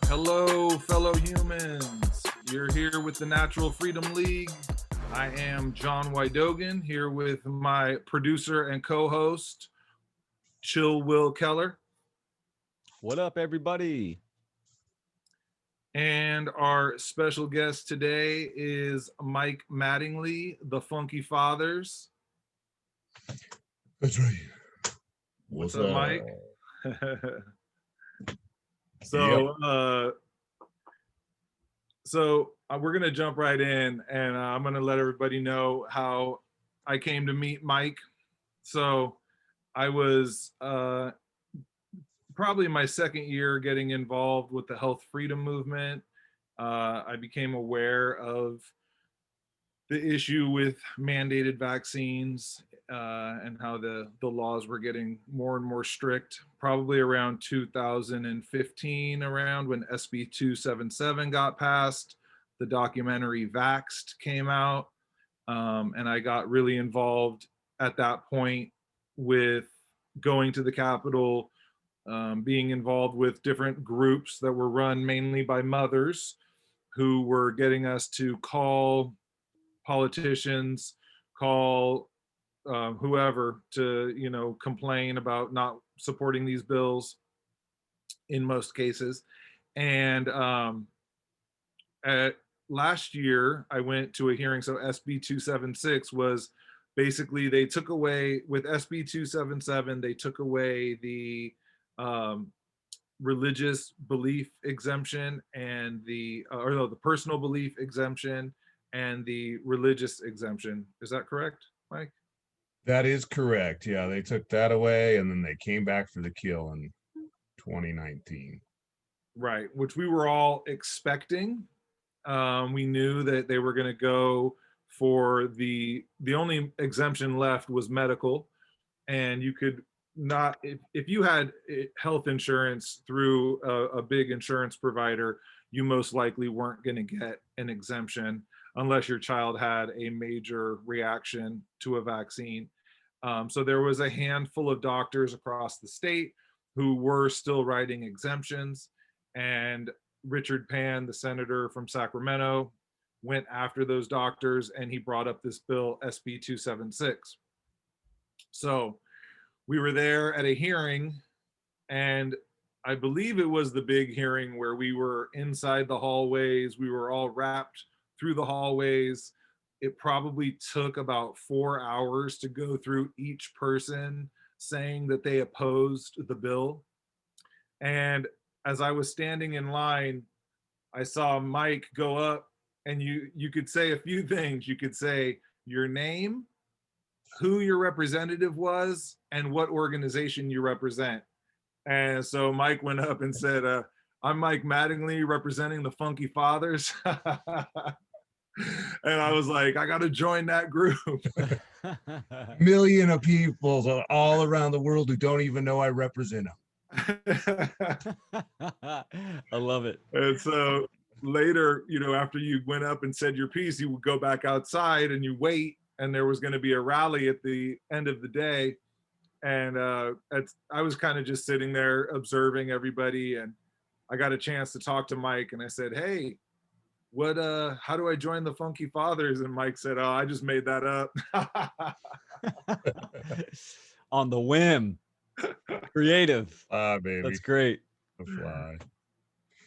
Hello, fellow humans. You're here with the Natural Freedom League. I am John Wydogen, here with my producer and co-host, Chill Will Keller. What up, everybody? And our special guest today is Mike Mattingly, the Funky Fathers. That's right. What's up, Mike? So we're going to jump right in, and I'm going to let everybody know how I came to meet Mike. So I was probably my second year getting involved with the health freedom movement. I became aware of the issue with mandated vaccines and how the laws were getting more and more strict, probably around 2015, around when SB 277 got passed. The documentary Vaxxed came out, and I got really involved at that point with going to the Capitol, being involved with different groups that were run mainly by mothers who were getting us to call politicians, call whoever to complain about not supporting these bills in most cases. And last year I went to a hearing. So SB 276 was basically, they took away, with SB 277 they took away the religious belief exemption and the personal belief exemption and the religious exemption. Is that correct, Mike? That is correct. Yeah, they took that away and then they came back for the kill in 2019. Right, which we were all expecting. We knew that they were going to go for the only exemption left was medical, and you could not, if you had health insurance through a big insurance provider, you most likely weren't going to get an exemption unless your child had a major reaction to a vaccine. So there was a handful of doctors across the state who were still writing exemptions, and Richard Pan, the senator from Sacramento, went after those doctors, and he brought up this bill, SB 276. So we were there at a hearing, and I believe it was the big hearing where we were inside the hallways. We were all wrapped through the hallways. It probably took about 4 hours to go through each person saying that they opposed the bill. And as I was standing in line, I saw Mike go up, and you could say a few things. You could say your name, who your representative was, and what organization you represent. And so Mike went up and said, I'm Mike Mattingly, representing the Funky Fathers. And I was like, I got to join that group. Million of people all around the world who don't even know I represent them. I love it. And so later, after you went up and said your piece, you would go back outside and you wait, and there was going to be a rally at the end of the day. And I was kind of just sitting there observing everybody, and I got a chance to talk to Mike, and I said, hey, how do I join the Funky Fathers? And Mike said, oh, I just made that up. On the whim. Creative. Baby. That's great. The fly.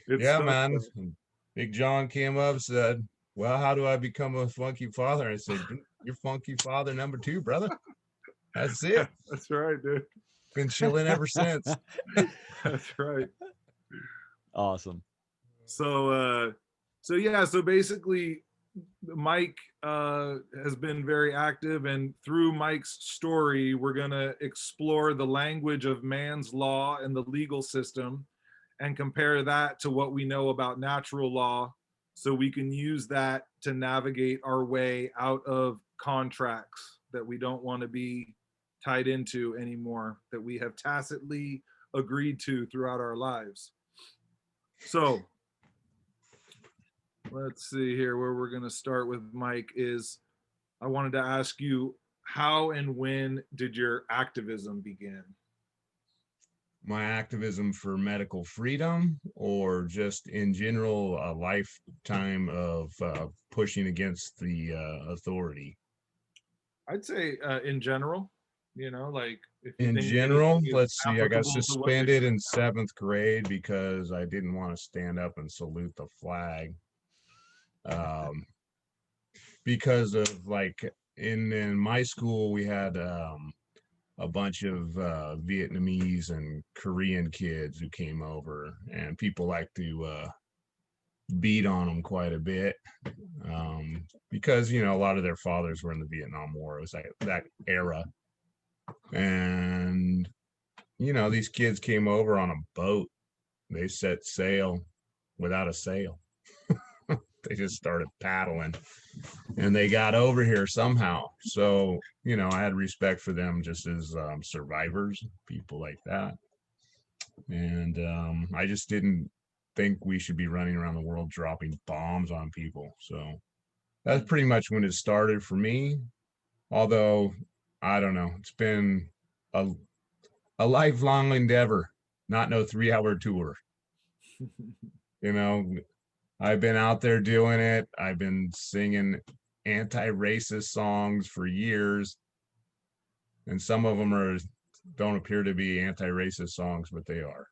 It's yeah, so man. fun. Big John came up, said, well, how do I become a Funky Father? I said, you're Funky Father number 2, brother. That's it. That's right, dude. Been chilling ever since. That's right. Awesome. So basically Mike has been very active, and through Mike's story, we're going to explore the language of man's law and the legal system and compare that to what we know about natural law, so we can use that to navigate our way out of contracts that we don't want to be tied into anymore, that we have tacitly agreed to throughout our lives. So let's see here, where we're going to start with Mike is, I wanted to ask you, how and when did your activism begin? my activism for medical freedom, or just in general a lifetime of pushing against the authority? I'd say in general, like if you In think general, anything is let's see, I got applicable to what you're suspended doing. in 7th grade because I didn't want to stand up and salute the flag. Because of like in my school, we had a bunch of Vietnamese and Korean kids who came over, and people like to beat on them quite a bit because a lot of their fathers were in the Vietnam War. It was like that era, and these kids came over on a boat. They set sail without a sail. They just started paddling, and they got over here somehow. So I had respect for them just as survivors, people like that. And I just didn't think we should be running around the world dropping bombs on people. So that's pretty much when it started for me. Although I don't know, it's been a lifelong endeavor, not no 3-hour tour. I've been out there doing it. I've been singing anti-racist songs for years, and some of them don't appear to be anti-racist songs, but they are,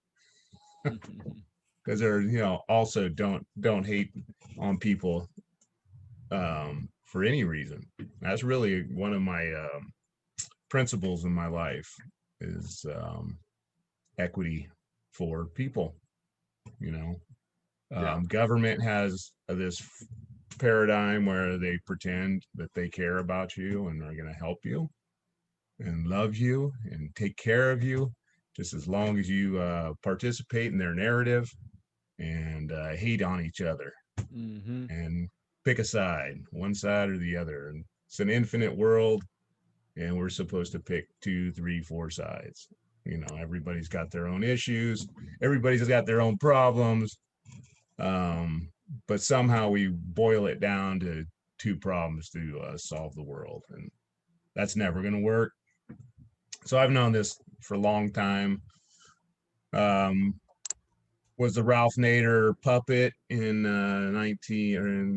because they're also don't hate on people for any reason. That's really one of my principles in my life is equity for people. Government has this paradigm where they pretend that they care about you and are going to help you and love you and take care of you, just as long as you participate in their narrative and hate on each other and pick a side, one side or the other. And it's an infinite world, and we're supposed to pick 2, 3, 4 sides. Everybody's got their own issues, everybody's got their own problems, but somehow we boil it down to 2 problems to solve the world, and that's never going to work. So I've known this for a long time. Was the Ralph Nader puppet in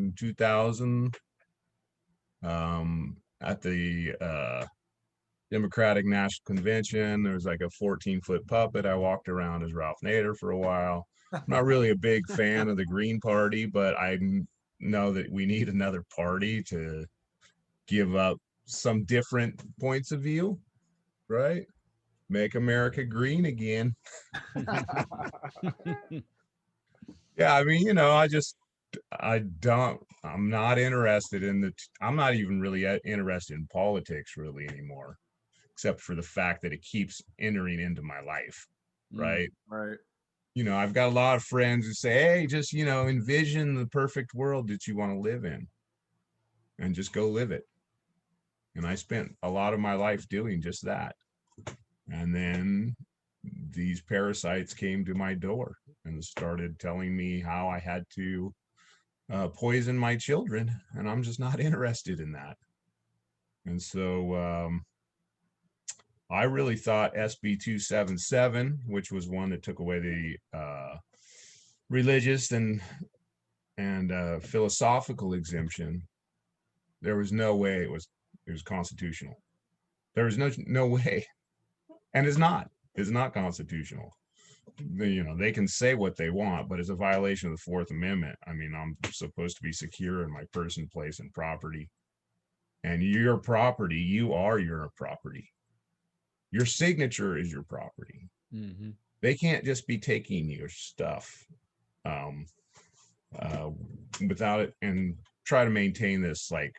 2000 at the Democratic National Convention. There was like a 14-foot puppet. I walked around as Ralph Nader for a while. I'm not really a big fan of the Green Party, but I know that we need another party to give up some different points of view, right? Make America green again. Yeah, I mean, I'm not interested in I'm not even really interested in politics really anymore, except for the fact that it keeps entering into my life, right? Right. I've got a lot of friends who say, hey, just, envision the perfect world that you want to live in and just go live it. And I spent a lot of my life doing just that. And then these parasites came to my door and started telling me how I had to poison my children, and I'm just not interested in that. And so I really thought SB 277, which was one that took away the religious and philosophical exemption, there was no way it was constitutional. There was no way, and it's not constitutional. They can say what they want, but it's a violation of the 4th Amendment. I mean, I'm supposed to be secure in my person, place, and property. And your property, you are your property. Your signature is your property. They can't just be taking your stuff without it, and try to maintain this like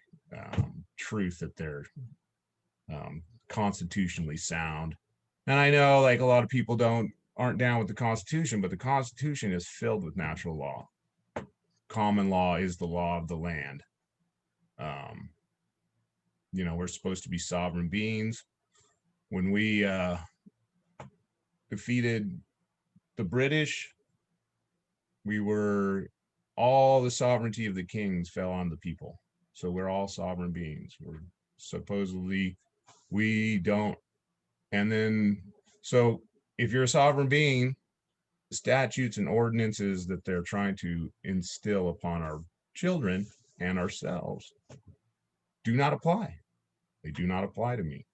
truth that they're constitutionally sound. And I know like a lot of people aren't down with the Constitution, but the Constitution is filled with natural law. Common law is the law of the land. We're supposed to be sovereign beings. When we defeated the British, all the sovereignty of the kings fell on the people. So we're all sovereign beings. We don't. And then, so if you're a sovereign being, the statutes and ordinances that they're trying to instill upon our children and ourselves do not apply. They do not apply to me.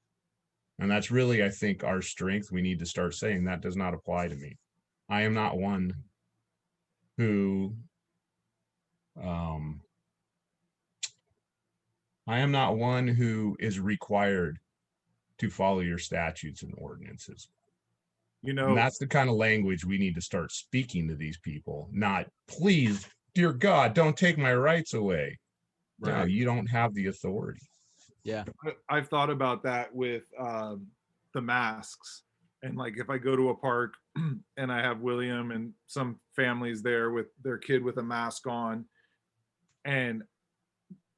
And that's really, I think, our strength. We need to start saying that does not apply to me. I am not one who I am not one who is required to follow your statutes and ordinances. You And know, that's the kind of language we need to start speaking to these people, not, please, dear God, don't take my rights away. No, right. you don't have the authority. Yeah. I've thought about that with the masks. And like if I go to a park and I have William and some families there with their kid with a mask on, and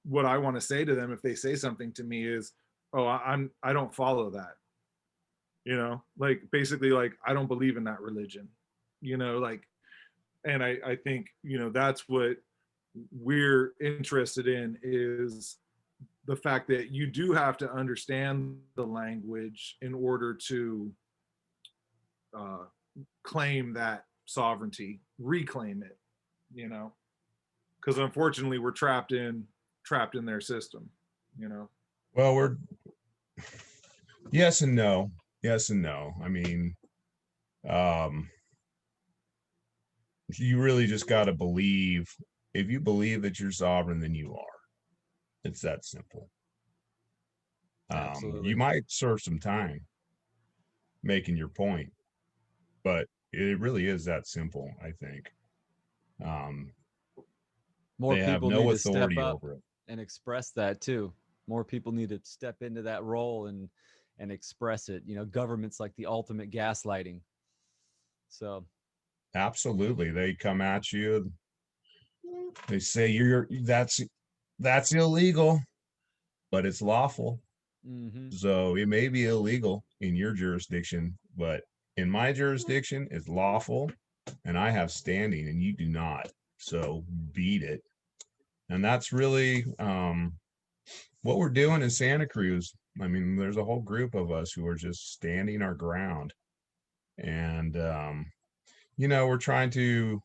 what I want to say to them if they say something to me is, oh, I don't follow that. You know, like basically like I don't believe in that religion. You know, like, and I think, you know, that's what we're interested in, is the fact that you do have to understand the language in order to claim that sovereignty, reclaim it, you know, because unfortunately we're trapped in their system, you know. Well, we're yes and no. Yes and no. I mean, you really just got to believe. If you believe that you're sovereign, then you are. It's that simple. Absolutely. You might serve some time making your point, but it really is that simple, I think. More They have people no need to step authority up over it. and express that too. More people need to step into that role and express it. You know, government's like the ultimate gaslighting. So Absolutely. They come at you. They say that's illegal, but it's lawful. So it may be illegal in your jurisdiction, but in my jurisdiction, it's lawful, and I have standing, and you do not. So beat it. And that's really what we're doing in Santa Cruz. I mean, there's a whole group of us who are just standing our ground, and you know, we're trying to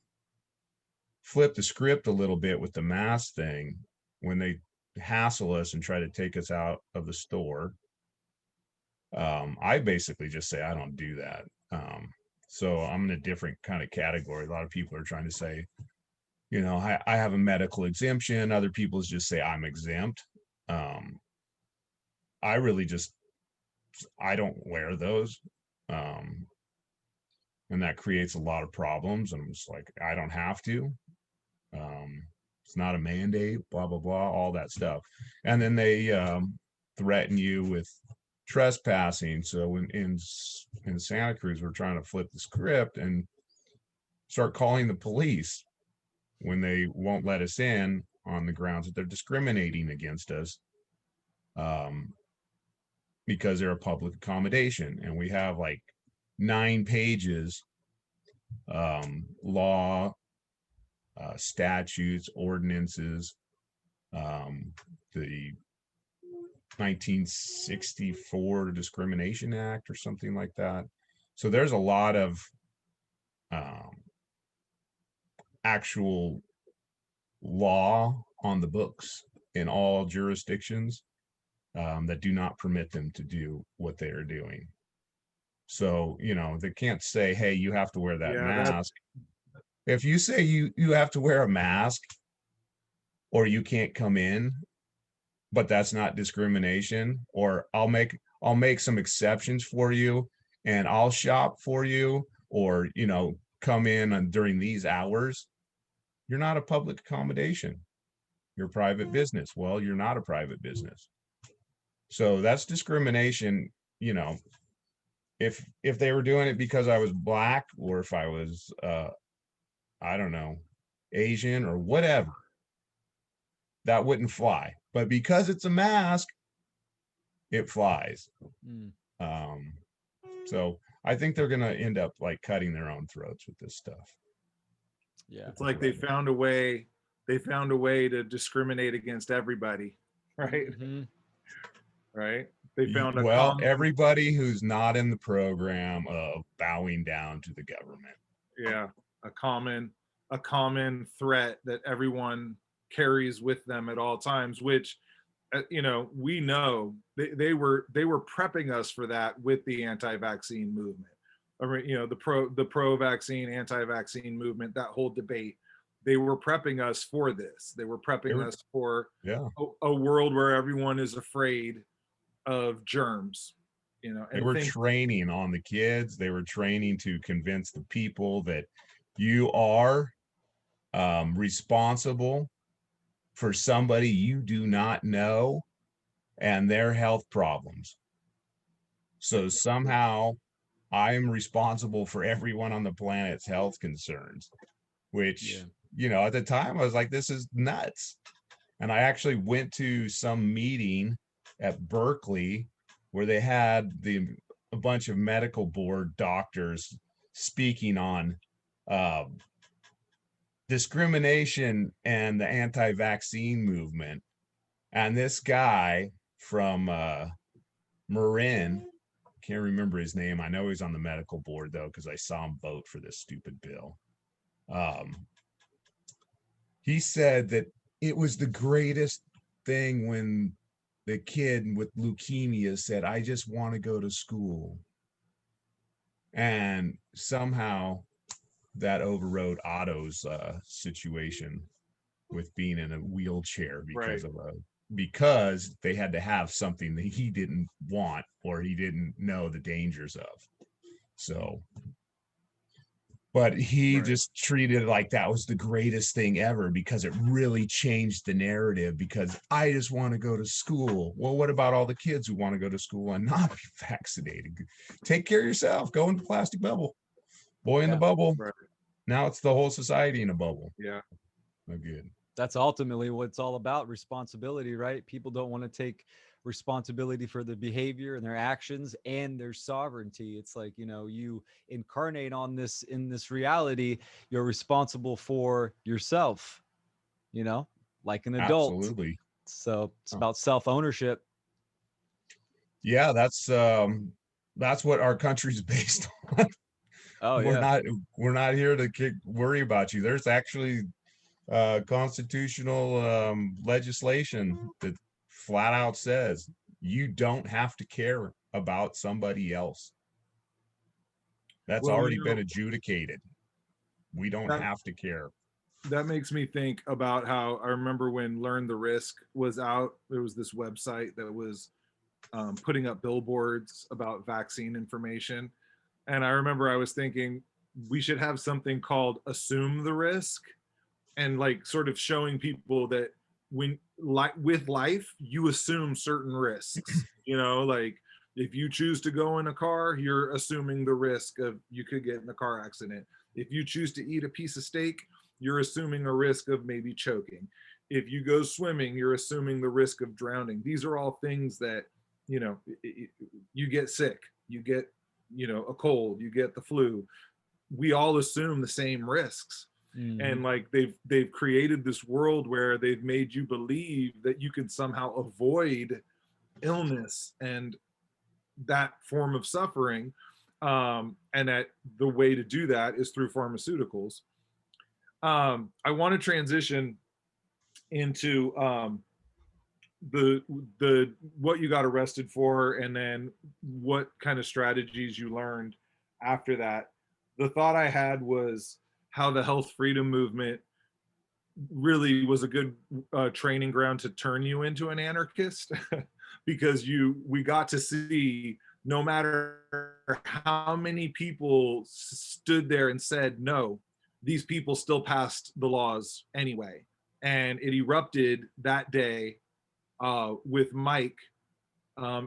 flip the script a little bit with the mask thing. When they hassle us and try to take us out of the store, I basically just say I don't do that. So I'm in a different kind of category. A lot of people are trying to say, you know, I have a medical exemption. Other people just say I'm exempt. I really just, I don't wear those. And that creates a lot of problems. And I'm just like, I don't have to. It's not a mandate, blah, blah, blah, all that stuff. And then they threaten you with trespassing. So in Santa Cruz, we're trying to flip the script and start calling the police when they won't let us in on the grounds that they're discriminating against us, because they're a public accommodation. And we have like 9 pages, law, statutes, ordinances, the 1964 Discrimination Act or something like that. So there's a lot of actual law on the books in all jurisdictions that do not permit them to do what they are doing. So, you know, they can't say, hey, you have to wear that mask. If you say you have to wear a mask or you can't come in, but that's not discrimination, or I'll make some exceptions for you and I'll shop for you, or, you know, come in during these hours, you're not a public accommodation. You're a private business. Well, you're not a private business. So that's discrimination. You know, if they were doing it because I was black, or if I was I don't know, Asian or whatever, that wouldn't fly. But because it's a mask, it flies. So I think they're going to end up like cutting their own throats with this stuff. yeah, It's like they found a way to discriminate against everybody, right? Right. They found a Well, common, everybody who's not in the program of bowing down to the government. yeah, a common threat that everyone carries with them at all times, which you know, we know they were prepping us for that with the anti-vaccine movement. I mean, you know, the pro-vaccine, anti-vaccine movement, that whole debate. They were prepping us for this. They were prepping us for Yeah. a world where everyone is afraid of germs, you know, They and were think, training on the kids. They were training to convince the people that you are responsible for somebody you do not know and their health problems. So somehow I am responsible for everyone on the planet's health concerns, which, you know, at the time I was like, this is nuts. And I actually went to some meeting at Berkeley where they had a bunch of medical board doctors speaking on discrimination and the anti-vaccine movement. And this guy from Marin, can't remember his name. I know he's on the medical board though, because I saw him vote for this stupid bill. He said that it was the greatest thing when the kid with leukemia said, I just want to go to school. And somehow that overrode Otto's situation with being in a wheelchair because because they had to have something that he didn't want or he didn't know the dangers of. So, but he just treated it like that was the greatest thing ever because it really changed the narrative, because I just want to go to school. Well, what about all the kids who want to go to school and not be vaccinated? Take care of yourself. Go in the plastic bubble. Boy in the bubble. Now it's the whole society in a bubble. Yeah. No good. That's ultimately what it's all about, responsibility, right? People don't want to take responsibility for their behavior and their actions and their sovereignty. It's like, you know, you incarnate on this in this reality, you're responsible for yourself, you know, like an adult. Absolutely. So it's about self-ownership. Yeah, that's what our country's based on. Oh, we're not here to worry about you. There's actually constitutional legislation that flat out says you don't have to care about somebody else. That's already been adjudicated. We don't have to care. That makes me think about how I remember when Learn the Risk was out. There was this website that was putting up billboards about vaccine information. And I remember I was thinking we should have something called Assume the Risk, and like sort of showing people that when with life, you assume certain risks, you know, like if you choose to go in a car, you're assuming the risk of you could get in a car accident. If you choose to eat a piece of steak, you're assuming a risk of maybe choking. If you go swimming, you're assuming the risk of drowning. These are all things that, you know, you get sick, you get, you know, a cold, you get the flu. We all assume the same risks. And like they've created this world where they've made you believe that you can somehow avoid illness and that form of suffering, and that the way to do that is through pharmaceuticals. I want to transition into the what you got arrested for, and then what kind of strategies you learned after that. The thought I had was how the health freedom movement really was a good training ground to turn you into an anarchist because we got to see no matter how many people stood there and said no, these people still passed the laws anyway. And it erupted that day with Mike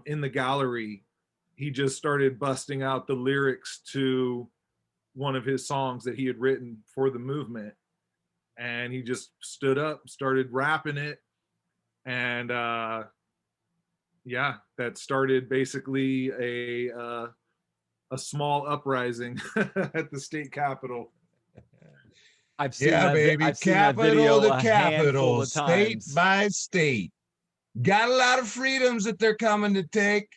in the gallery. He just started busting out the lyrics to one of his songs that he had written for the movement, and he just stood up, started rapping it, and yeah, that started basically a small uprising at the state capitol. I've seen that, baby. I've seen that video Capital to a handful capital, of state times. by state. Got a lot of freedoms that they're coming to take.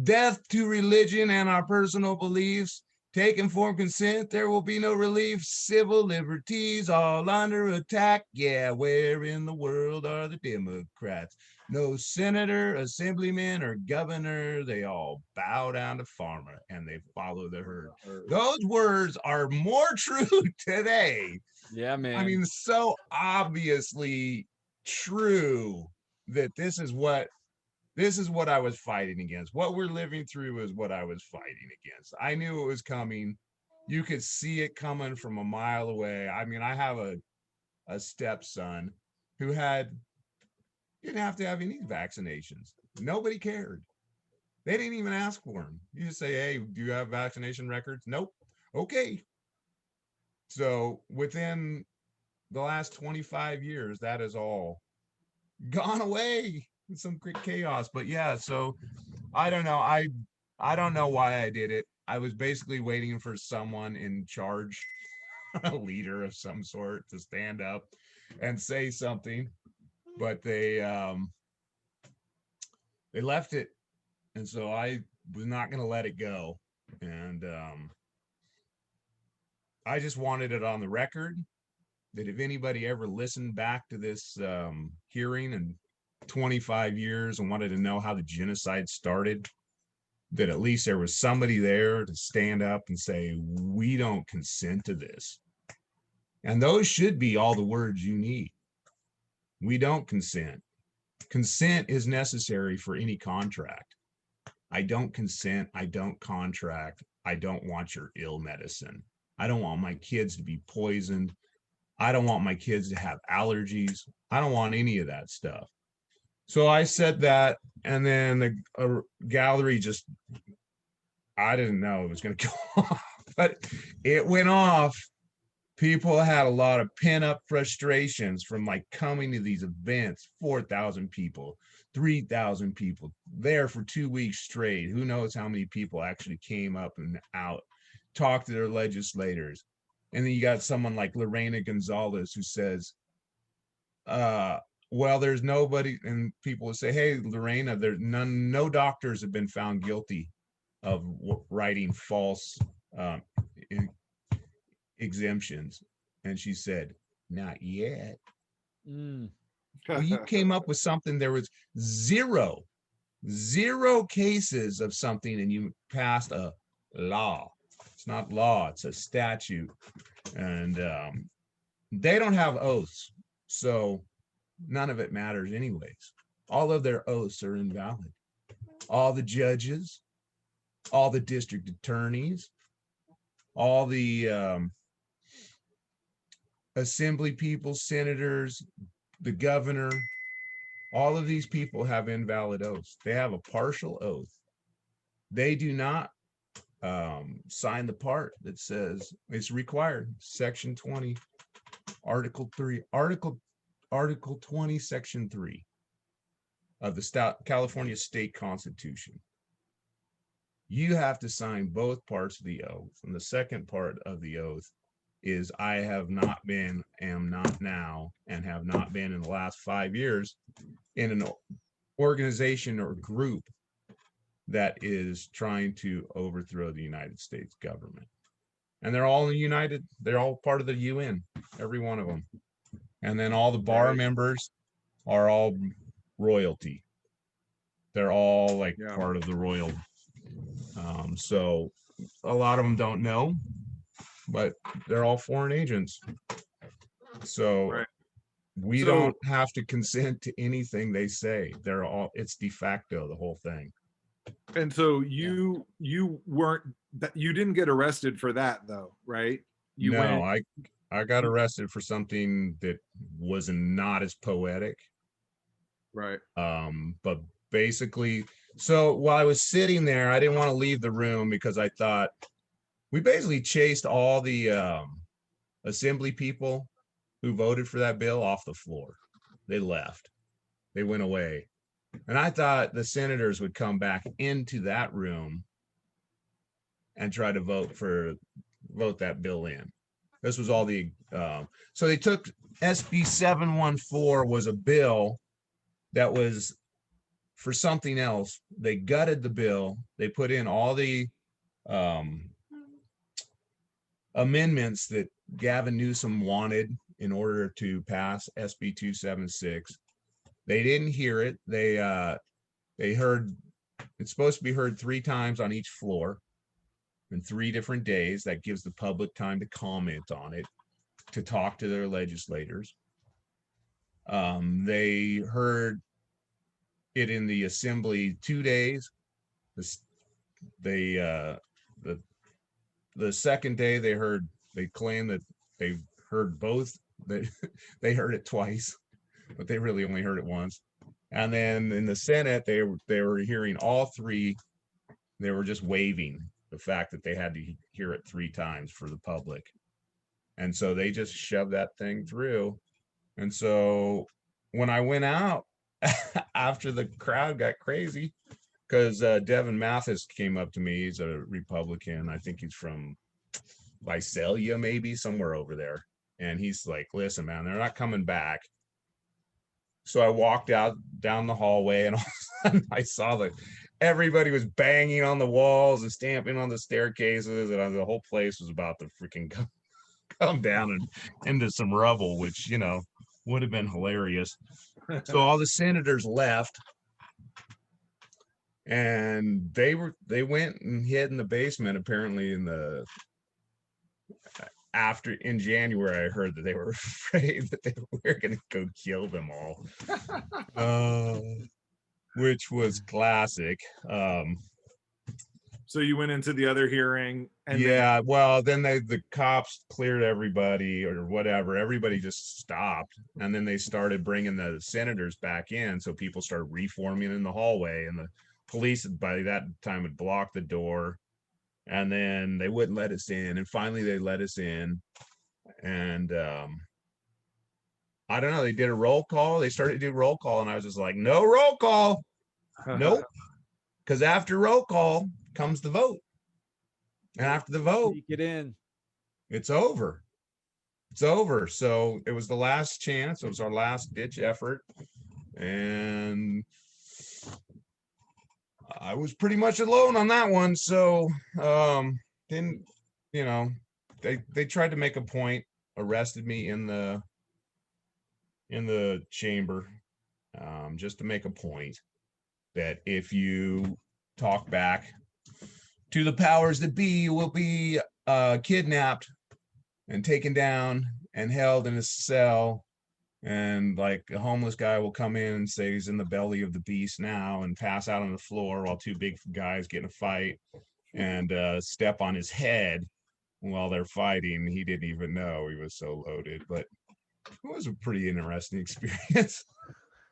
Death to religion and our personal beliefs. Take informed consent, there will be no relief. Civil liberties all under attack. Yeah, where in the world are the Democrats? No senator, assemblyman, or governor. They all bow down to farmer and they follow the herd. Those words are more true today. Yeah, man. I mean, so obviously true that this is what I was fighting against. What we're living through is what I was fighting against. I knew it was coming. You could see it coming from a mile away. I mean, I have a stepson who didn't have to have any vaccinations. Nobody cared. They didn't even ask for them. You just say, hey, do you have vaccination records? Nope. Okay. So within the last 25 years, that has all gone away. Some great chaos. But yeah, so I don't know. I don't know why I did it. I was basically waiting for someone in charge, a leader of some sort, to stand up and say something, but they left it, and so I was not going to let it go. And I just wanted it on the record that if anybody ever listened back to this hearing in 25 years and wanted to know how the genocide started, that at least there was somebody there to stand up and say, we don't consent to this. And those should be all the words you need. We don't consent. Consent is necessary for any contract. I don't consent. I don't contract. I don't want your ill medicine. I don't want my kids to be poisoned. I don't want my kids to have allergies. I don't want any of that stuff. So I said that, and then the gallery just, I didn't know it was going to go off, but it went off. People had a lot of pent-up frustrations from like coming to these events, 4,000 people, 3,000 people there for 2 weeks straight. Who knows how many people actually came up and out, talked to their legislators. And then you got someone like Lorena Gonzalez who says, well, there's nobody, and people will say, hey, Lorena, there's no doctors have been found guilty of writing false exemptions. And she said, not yet. Well, you came up with something, there was zero cases of something, and you passed a law. It's not law, it's a statute. And they don't have oaths, so none of it matters anyways. All of their oaths are invalid. All the judges, all the district attorneys, all the assembly people, senators, the governor, all of these people have invalid oaths. They have a partial oath. They do not sign the part that says it's required. Section 20, Article 3, Article 20, Section 3 of the California State Constitution. You have to sign both parts of the oath. And the second part of the oath is I have not been, am not now, and have not been in the last 5 years in an organization or group that is trying to overthrow the United States government. And they're all united. They're all part of the UN, every one of them. And then all the bar members are all royalty. They're all like part of the royal. So a lot of them don't know, but they're all foreign agents. So we don't have to consent to anything they say. They're all, it's de facto, the whole thing. And so you weren't, you didn't get arrested for that though, right? I got arrested for something that was not as poetic. Right. But basically, so while I was sitting there, I didn't want to leave the room because I thought we basically chased all the assembly people who voted for that bill off the floor. They left. They went away. And I thought the senators would come back into that room and try to vote that bill in. This was all the, so they took SB 714 was a bill that was for something else. They gutted the bill. They put in all the amendments that Gavin Newsom wanted in order to pass SB 276. They didn't hear it. They heard it's supposed to be heard 3 times on each floor in 3 different days. That gives the public time to comment on it, to talk to their legislators. They heard it in the assembly 2 days. The second day they claimed that they heard both. They heard it twice, but they really only heard it once. And then in the Senate, they were hearing all 3. They were just waiving the fact that they had to hear it 3 times for the public. And so they just shoved that thing through. And so when I went out after the crowd got crazy, because Devin Mathis came up to me. He's a Republican. I think he's from Visalia, maybe somewhere over there. And he's like, listen, man, they're not coming back. So I walked out down the hallway, and all of a sudden I saw everybody was banging on the walls and stamping on the staircases, and the whole place was about to freaking come down and into some rubble, which, you know, would have been hilarious. So all the senators left, and they went and hid in the basement. Apparently in January, I heard that they were afraid that they were going to go kill them all, which was classic. So you went into the other hearing, and yeah, well, then the cops cleared everybody or whatever. Everybody just stopped, and then they started bringing the senators back in. So people started reforming in the hallway, and the police by that time had blocked the door, and then they wouldn't let us in. And finally, they let us in, and I don't know. They did a roll call. They started to do roll call, and I was just like, "No roll call, nope," because after roll call comes the vote. And after the vote, Get in. It's over. It's over. So it was the last chance. It was our last ditch effort. And I was pretty much alone on that one. So didn't, you know, they tried to make a point, arrested me in the chamber, just to make a point that if you talk back to the powers that be, you will be kidnapped and taken down and held in a cell, and like a homeless guy will come in and say he's in the belly of the beast now and pass out on the floor while 2 big guys get in a fight and step on his head while they're fighting. He didn't even know, he was so loaded. But it was a pretty interesting experience.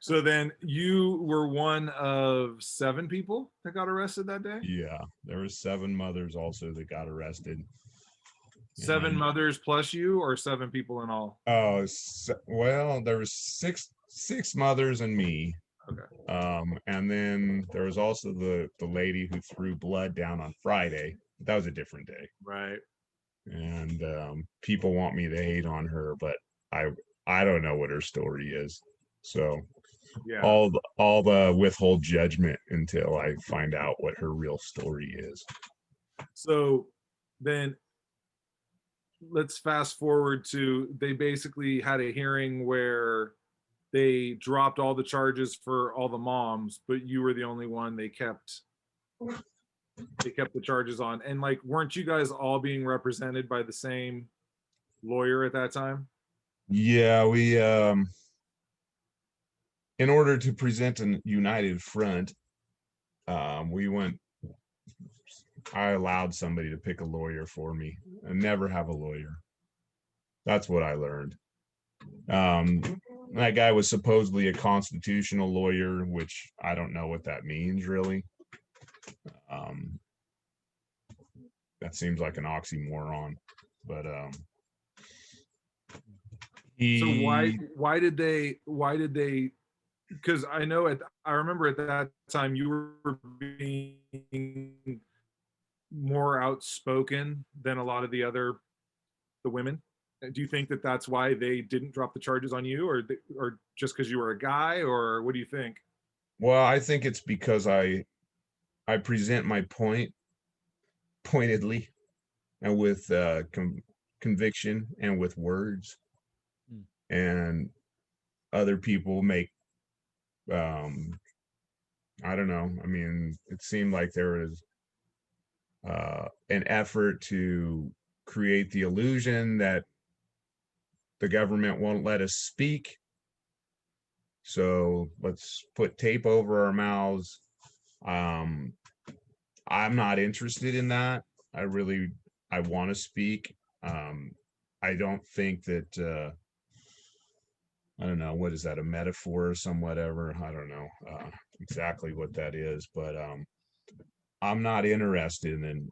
So then you were one of 7 people that got arrested that day? Yeah, there were 7 mothers also that got arrested. 7 mothers plus you, or 7 people in all? Oh, well, there was six mothers and me. Okay. And then there was also the lady who threw blood down on Friday. That was a different day. Right. And people want me to hate on her, but I don't know what her story is. So Yeah. all the withhold judgment until I find out what her real story is. So then let's fast forward to, they basically had a hearing where they dropped all the charges for all the moms, but you were the only one they kept the charges on. And like, weren't you guys all being represented by the same lawyer at that time? Yeah, we in order to present a united front, I allowed somebody to pick a lawyer for me and never have a lawyer. That's what I learned. That guy was supposedly a constitutional lawyer, which I don't know what that means really. That seems like an oxymoron, but So why did they, because I remember at that time you were being more outspoken than a lot of the women. Do you think that that's why they didn't drop the charges on you, or just because you were a guy, or what do you think? Well, I think it's because I present my point pointedly and with conviction and with words, Mm. and other people make I don't know. I mean, it seemed like there was an effort to create the illusion that the government won't let us speak. So let's put tape over our mouths. Um, I'm not interested in that. I want to speak. I don't think that, I don't know, what is that, a metaphor or some whatever? I don't know exactly what that is, but I'm not interested in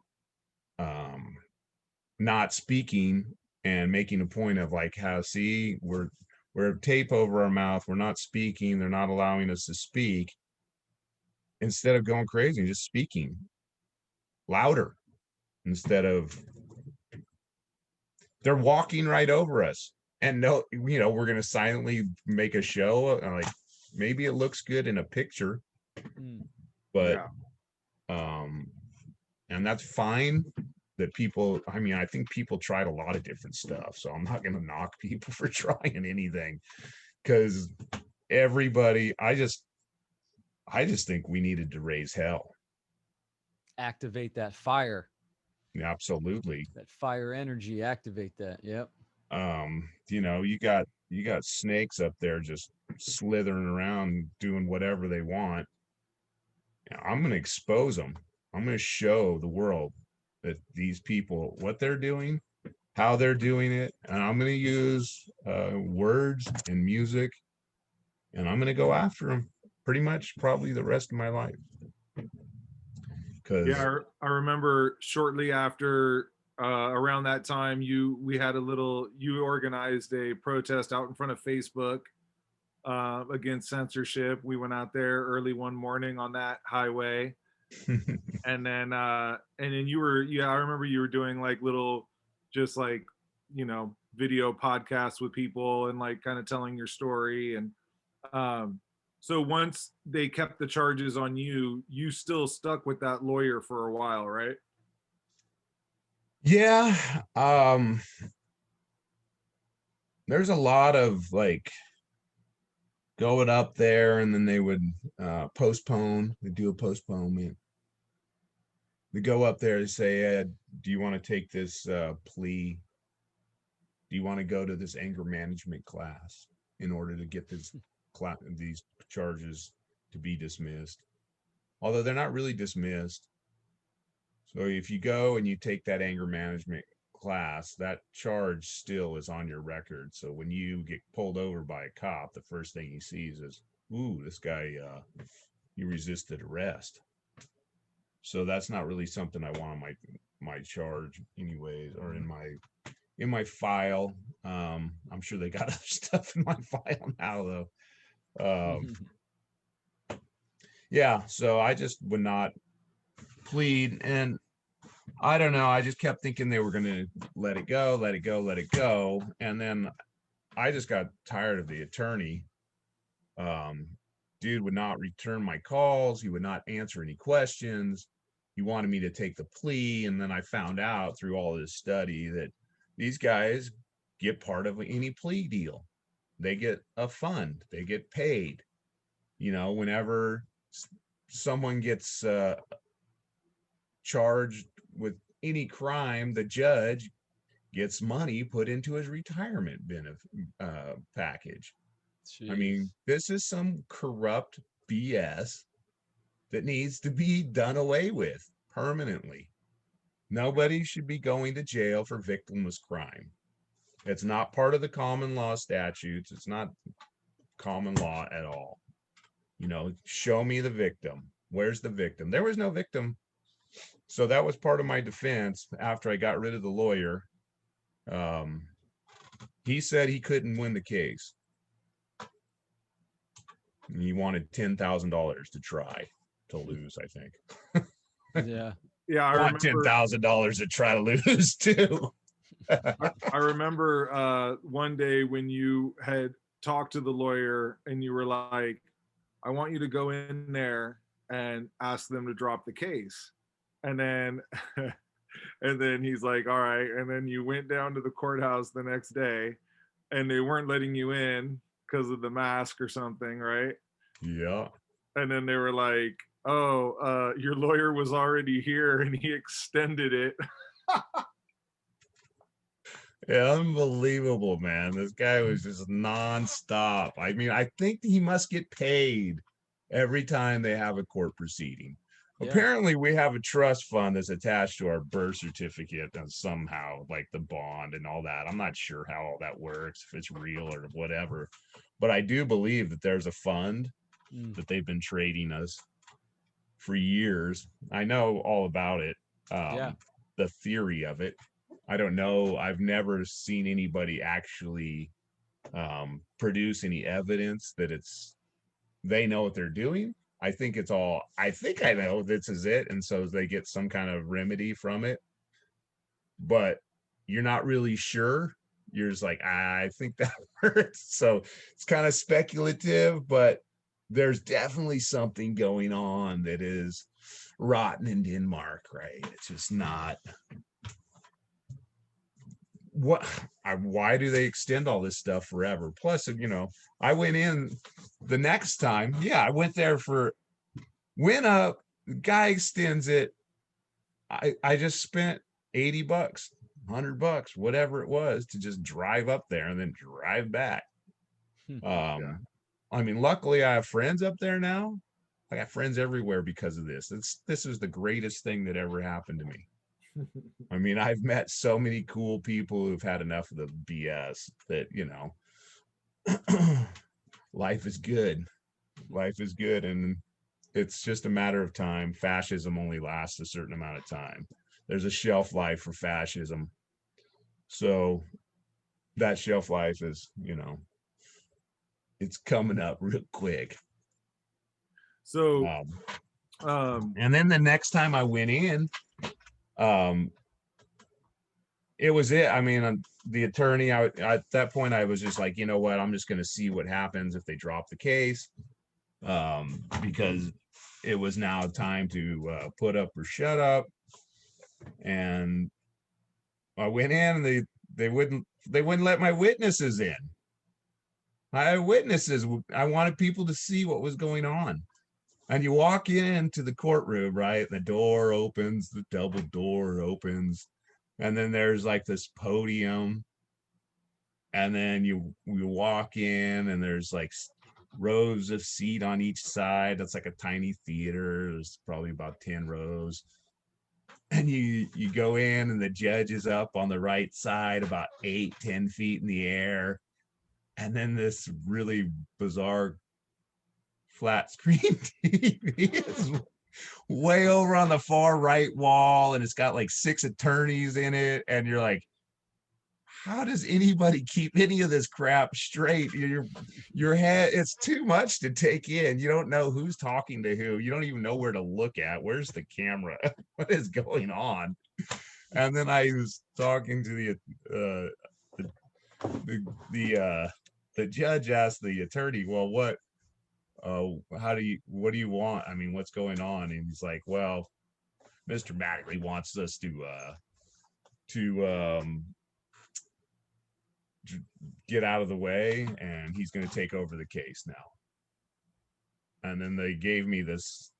not speaking and making a point of like, how, see, we're tape over our mouth, we're not speaking, they're not allowing us to speak, instead of going crazy and just speaking louder, instead of, they're walking right over us. And no, we're going to silently make a show, like maybe it looks good in a picture, but and that's fine. That people, I mean, I think people tried a lot of different stuff, so I'm not going to knock people for trying anything, because everybody, I just think we needed to raise hell. Activate that fire. Absolutely. That fire energy, activate that. Yep. You got snakes up there just slithering around doing whatever they want. I'm going to expose them. I'm going to show the world that these people, what they're doing, how they're doing it, and I'm going to use words and music, and I'm going to go after them pretty much probably the rest of my life. Yeah, I remember shortly after, around that time, you organized a protest out in front of Facebook against censorship. We went out there early one morning on that highway, and then you were, I remember you were doing like little, just like, video podcasts with people and like kind of telling your story. And so once they kept the charges on you, you still stuck with that lawyer for a while, right? Yeah. There's a lot of like going up there, and then they would postpone. They do a postponement. They go up there and say, do you want to take this plea? Do you want to go to this anger management class in order to get these charges to be dismissed? Although they're not really dismissed. So if you go and you take that anger management class, that charge still is on your record. So when you get pulled over by a cop, the first thing he sees is, ooh, this guy, he resisted arrest. So that's not really something I want on my charge anyways, or in my file. I'm sure they got other stuff in my file now though. Yeah, so I just would not plead, and I don't know, I just kept thinking they were going to let it go, and then I just got tired of the attorney. Dude would not return my calls, he would not answer any questions. He wanted me to take the plea, and then I found out through all of this study that these guys get part of any plea deal. They get a fund, they get paid. Whenever someone gets charged with any crime, the judge gets money put into his retirement benefit package. Jeez. I mean, this is some corrupt BS that needs to be done away with permanently. Nobody should be going to jail for victimless crime. It's not part of the common law statutes. It's not common law at all. Show me the victim. Where's the victim? There was no victim. So that was part of my defense after I got rid of the lawyer. He said he couldn't win the case. He wanted $10,000 to try to lose, I think. Yeah. Yeah, I want remember $10,000 to try to lose too. I remember one day when you had talked to the lawyer and you were like, I want you to go in there and ask them to drop the case. And then and then he's like, all right. And then you went down to the courthouse the next day and they weren't letting you in because of the mask or something, right? Yeah. And then they were like, oh, your lawyer was already here and he extended it. Yeah, unbelievable, man. This guy was just nonstop. I mean, I think he must get paid every time they have a court proceeding. Yeah. Apparently, we have a trust fund that's attached to our birth certificate and somehow, like the bond and all that. I'm not sure how all that works, if it's real or whatever. But I do believe that there's a fund that they've been trading us for years. I know all about it, Yeah. the theory of it. I don't know. I've never seen anybody actually produce any evidence that they know what they're doing. I think I know this is it. And so they get some kind of remedy from it, but you're not really sure. You're just like, I think that works. So it's kind of speculative, but there's definitely something going on that is rotten in Denmark, right? It's just not. Why do they extend all this stuff forever? Plus, I went in the next time. Yeah, I went there went up, the guy extends it. I just spent $80, $100, whatever it was, to just drive up there and then drive back. I mean, luckily I have friends up there now. I got friends everywhere because of this. This is the greatest thing that ever happened to me. I mean, I've met so many cool people who've had enough of the BS that, life is good. Life is good. And it's just a matter of time. Fascism only lasts a certain amount of time. There's a shelf life for fascism. So that shelf life is, it's coming up real quick. So, and then the next time I went in, it was it. I mean, the attorney, at that point, I was just like, you know what? I'm just going to see what happens if they drop the case, because it was now time to put up or shut up. And I went in, and they wouldn't let my witnesses in. I had witnesses. I wanted people to see what was going on. And you walk into the courtroom, right? The door opens, the double door opens. And then there's like this podium. And then you walk in and there's like rows of seat on each side. That's like a tiny theater. There's probably about 10 rows. And you go in and the judge is up on the right side, about 8-10 feet in the air. And then this really bizarre flat screen TV is way over on the far right wall, and it's got like 6 attorneys in it, and you're like, how does anybody keep any of this crap straight? Your head, it's too much to take in. You don't know who's talking to who. You don't even know where to look at. Where's the camera? What is going on? And then I was talking to the judge asked the attorney, well, what do you want? I mean, what's going on? And he's like, well, Mr. Mattingly wants us to get out of the way, and he's going to take over the case now. And then they gave me this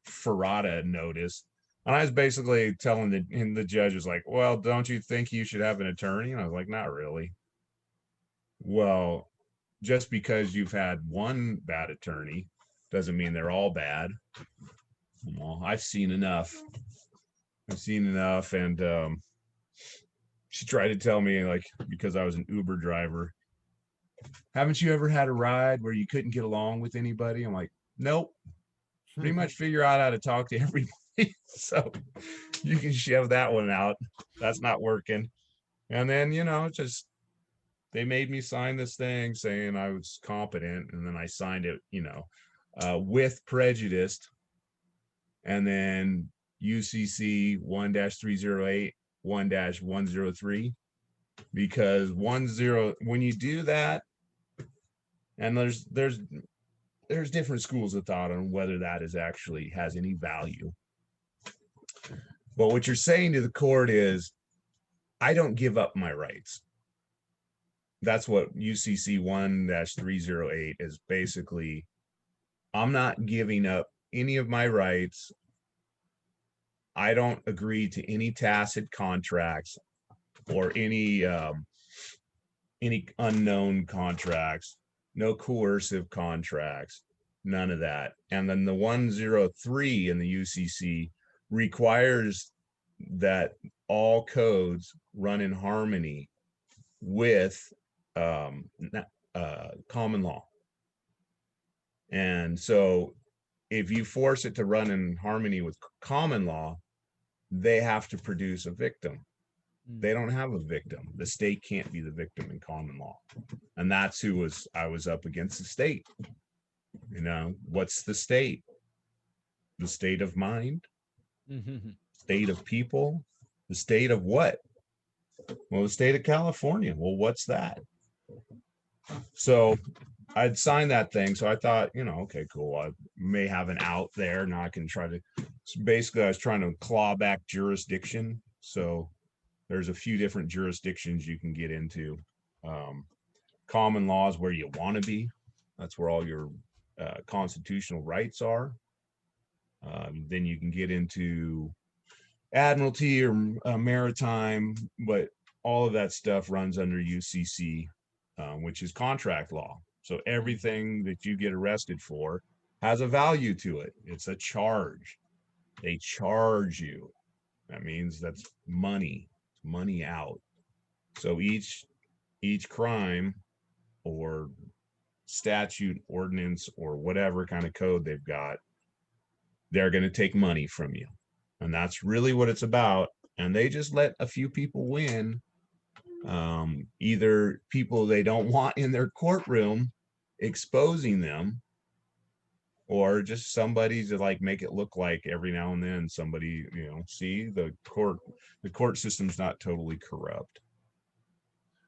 Ferrata notice, and I was basically telling the judge was like, well, don't you think you should have an attorney? And I was like, not really. Well, just because you've had one bad attorney doesn't mean they're all bad. Well, I've seen enough. And she tried to tell me, like, because I was an Uber driver, haven't you ever had a ride where you couldn't get along with anybody? I'm like, nope. Pretty much figure out how to talk to everybody. So you can shove that one out. That's not working. And then, just they made me sign this thing saying I was competent, and then I signed it, with prejudice. And then UCC 1-308 1-103, because when you do that, and there's there's different schools of thought on whether that is actually has any value. But what you're saying to the court is, I don't give up my rights. That's what UCC 1-308 is basically. I'm not giving up any of my rights. I don't agree to any tacit contracts or any unknown contracts, no coercive contracts, none of that. And then the 103 in the UCC requires that all codes run in harmony with common law. And so if you force it to run in harmony with common law, they have to produce a victim. They don't have a victim. The state can't be the victim in common law. And that's who I was up against the state. You know, what's the state? The state of mind, state of people, the state of what? Well, the state of California. Well, what's that? So I'd signed that thing. So I thought, you know, okay, cool. I may have an out there. Now I can try to, so basically I was trying to claw back jurisdiction. So there's a few different jurisdictions you can get into. Common law is where you want to be. That's where all your constitutional rights are. Then you can get into admiralty or maritime, but all of that stuff runs under UCC, which is contract law. So everything that you get arrested for has a value to it. It's a charge. They charge you. That means that's money. Money out. So each crime or statute, ordinance, or whatever kind of code they've got, they're going to take money from you. And that's really what it's about. And they just let a few people win. Either people they don't want in their courtroom exposing them, or just somebody to like make it look like every now and then somebody, you know, see the court system's not totally corrupt.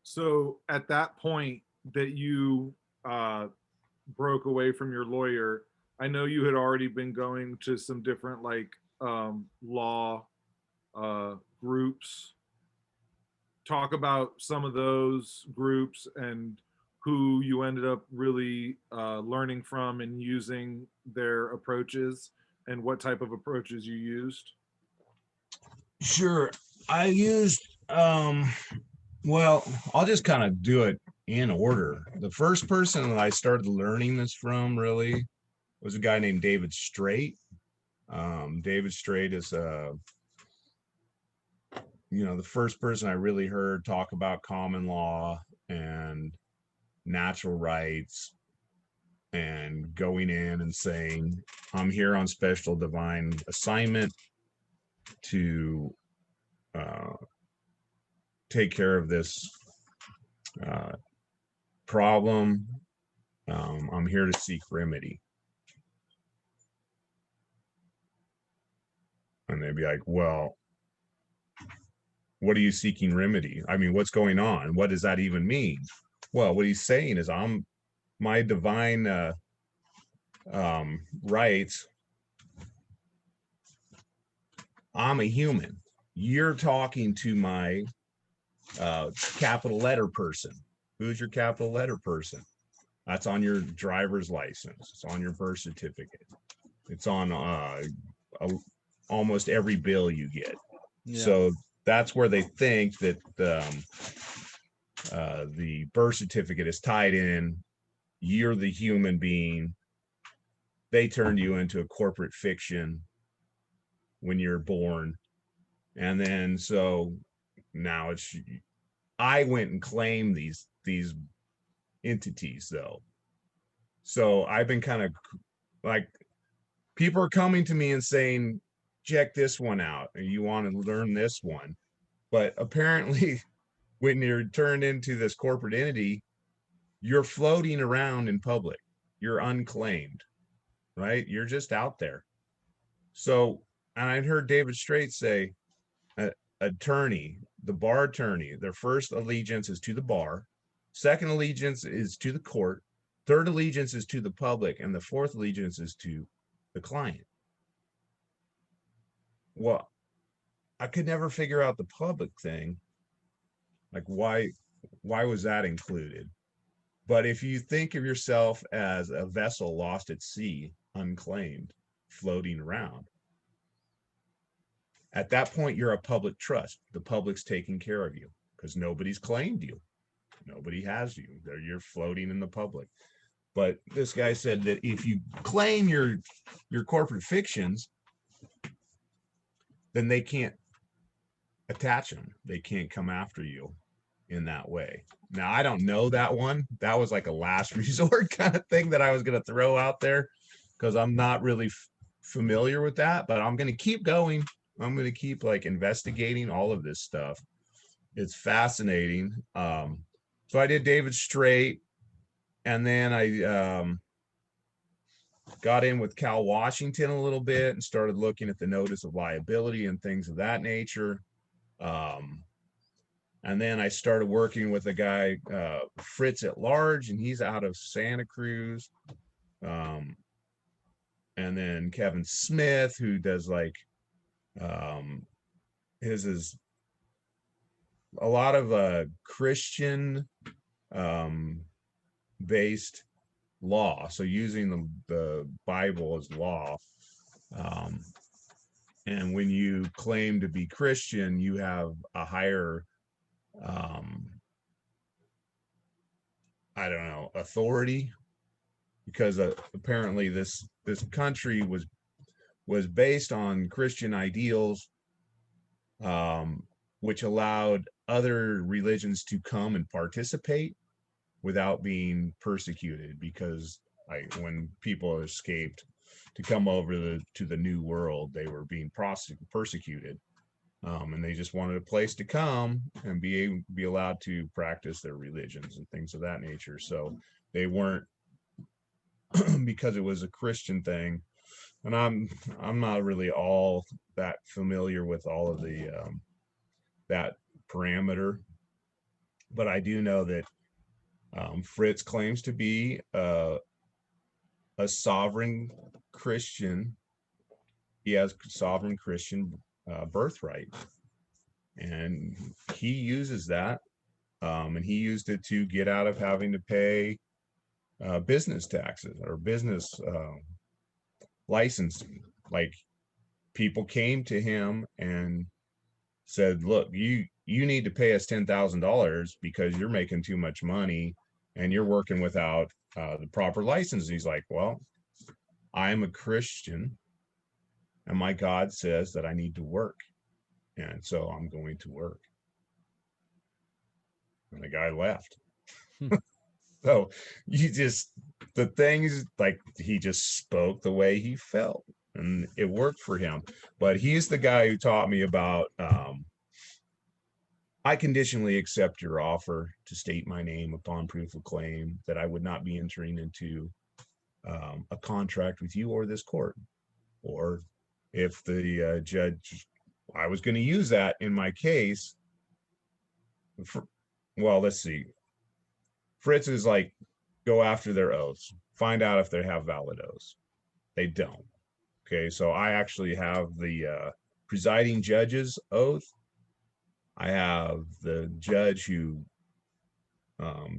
So at that point that you broke away from your lawyer, I know you had already been going to some different like law groups. Talk about some of those groups and who you ended up really learning from and using their approaches, and what type of approaches you used. Sure. I used, well, I'll just kind of do it in order. The first person that I started learning this from really was a guy named David Strait. David Strait is, you know, the first person I really heard talk about common law and natural rights and going in and saying, I'm here on special divine assignment to take care of this problem. I'm here to seek remedy. And they'd be like, well, what are you seeking remedy? I mean, what's going on? What does that even mean? Well, what he's saying is my divine rights. I'm a human. You're talking to my capital letter person. Who's your capital letter person? That's on your driver's license. It's on your birth certificate. It's on almost every bill you get. Yeah. So that's where they think that the birth certificate is tied in. You're the human being. They turned you into a corporate fiction when you're born. And then so now I went and claimed these entities though. So I've been kind of like, people are coming to me and saying, check this one out, and you want to learn this one. But apparently when you're turned into this corporate entity, you're floating around in public. You're unclaimed, right? You're just out there. So, and I heard David Strait say, attorney, the bar attorney, their first allegiance is to the bar. Second allegiance is to the court. third allegiance is to the public, and the fourth allegiance is to the client. Well, I could never figure out the public thing. Like, why was that included? But if you think of yourself as a vessel lost at sea, unclaimed, floating around, at that point, you're a public trust. The public's taking care of you because nobody's claimed you. Nobody has you. You're floating in the public. But this guy said that if you claim your corporate fictions, then they can't attach them. They can't come after you in that way. Now, I don't know that one. That was like a last resort kind of thing that I was going to throw out there because I'm not really familiar with that, but I'm going to keep going. I'm going to keep like investigating all of this stuff. It's fascinating. So I did David Strait, and then I got in with Cal Washington a little bit and started looking at the notice of liability and things of that nature. And then I started working with a guy, Fritz at Large, and he's out of Santa Cruz. And then Kevin Smith, who does like, his is a lot of Christian based law. So using the Bible as law. And when you claim to be Christian, you have a higher I don't know, authority, because apparently this country was based on Christian ideals, which allowed other religions to come and participate without being persecuted, because when people escaped to come over to the New World, they were being persecuted. And they just wanted a place to come and be allowed to practice their religions and things of that nature. So they weren't, because it was a Christian thing. And I'm not really all that familiar with all of the that parameter, but I do know that Fritz claims to be a sovereign Christian. He has sovereign Christian birthright, and he uses that, and he used it to get out of having to pay business taxes or business licensing. Like, people came to him and said, look, you need to pay us $10,000 because you're making too much money and you're working without the proper license. And he's like, well, I'm a Christian, and my God says that I need to work. And so I'm going to work. And the guy left. So the things, like, he just spoke the way he felt, and it worked for him. But he's the guy who taught me about, I conditionally accept your offer to state my name upon proof of claim that I would not be entering into a contract with you or this court. Or if the judge, I was going to use that in my case. Well, let's see. Fritz is like, go after their oaths, find out if they have valid oaths. They don't. Okay, so I actually have the presiding judge's oath. I have the judge who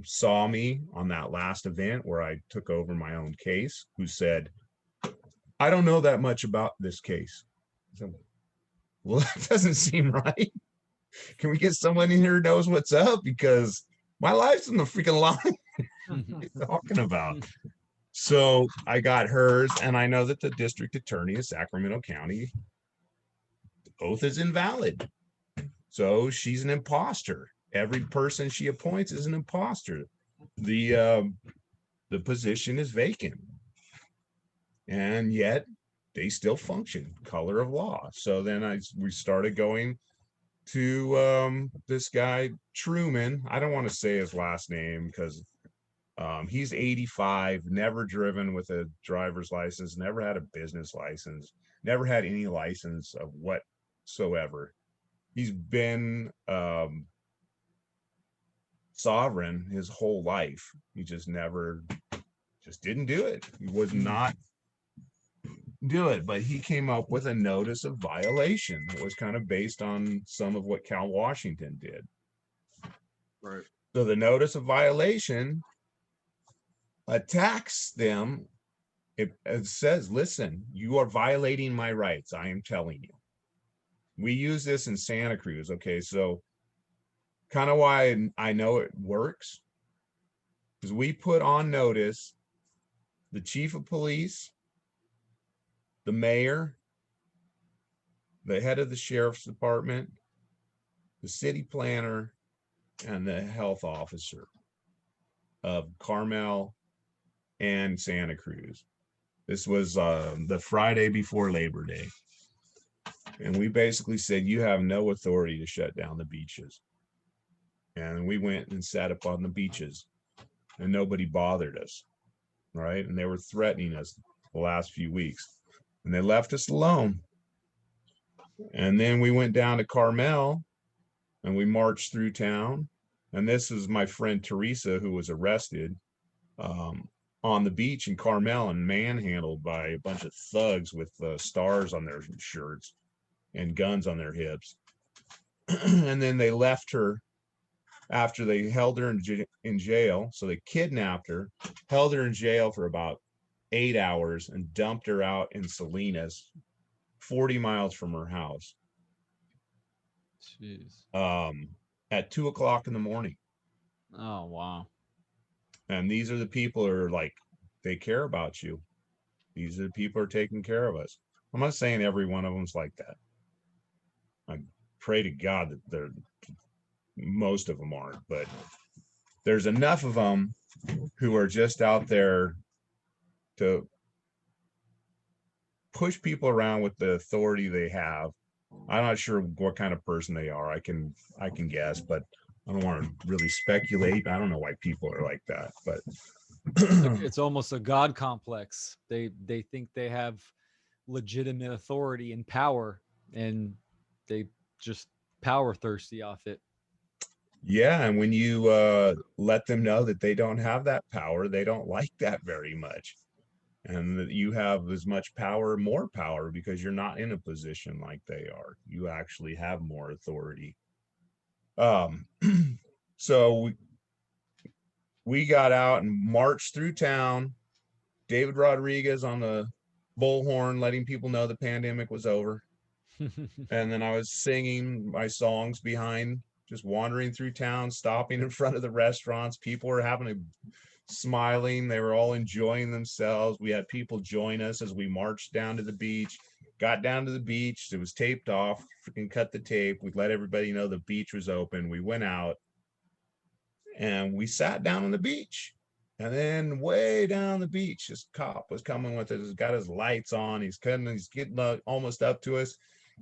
saw me on that last event where I took over my own case, who said, I don't know that much about this case. So, well, that doesn't seem right. Can we get someone in here who knows what's up? Because my life's in the freaking line. What are you talking about? So I got hers, and I know that the district attorney of Sacramento County oath is invalid. So she's an imposter. Every person she appoints is an imposter. The position is vacant, and yet they still function, color of law. So then we started going to this guy Truman. I don't want to say his last name because he's 85, never driven with a driver's license, never had a business license, never had any license of whatsoever. He's been sovereign his whole life. He just never just didn't do it. He would not do it, but he came up with a notice of violation that was kind of based on some of what Cal Washington did. Right. So the notice of violation attacks them. It says, listen, you are violating my rights. I am telling you. We use this in Santa Cruz. Okay, so kind of why I know it works is we put on notice the chief of police, the mayor, the head of the sheriff's department, the city planner, and the health officer of Carmel and Santa Cruz. This was the Friday before Labor Day. And we basically said, you have no authority to shut down the beaches. And we went and sat up on the beaches and nobody bothered us, right? And they were threatening us the last few weeks and they left us alone. And then we went down to Carmel and we marched through town. And this is my friend Teresa, who was arrested on the beach in Carmel and manhandled by a bunch of thugs with stars on their shirts and guns on their hips. And then they left her after they held her in jail. So they kidnapped her, held her in jail for about 8 hours and dumped her out in Salinas, 40 miles from her house. Jeez. At 2 o'clock in the morning. Oh, wow. And these are the people who are like, they care about you. These are the people who are taking care of us. I'm not saying every one of them's like that. I pray to God that most of them aren't, but there's enough of them who are just out there to push people around with the authority they have. I'm not sure what kind of person they are. I can guess, but I don't want to really speculate. I don't know why people are like that, but It's almost a God complex. They think they have legitimate authority and power, and they just power thirsty off it. yeah. And when you let them know that they don't have that power, they don't like that very much. And that you have as much power, more power, because you're not in a position like they are. You actually have more authority. So we got out and marched through town. David Rodriguez on the bullhorn, letting people know the pandemic was over. And then I was singing my songs behind, just wandering through town, stopping in front of the restaurants. People were smiling. They were all enjoying themselves. We had people join us as we marched down to the beach, got down to the beach. It was taped off, freaking cut the tape. We let everybody know the beach was open. We went out and we sat down on the beach. And then way down the beach, this cop was coming with us. He's got his lights on. He's getting almost up to us.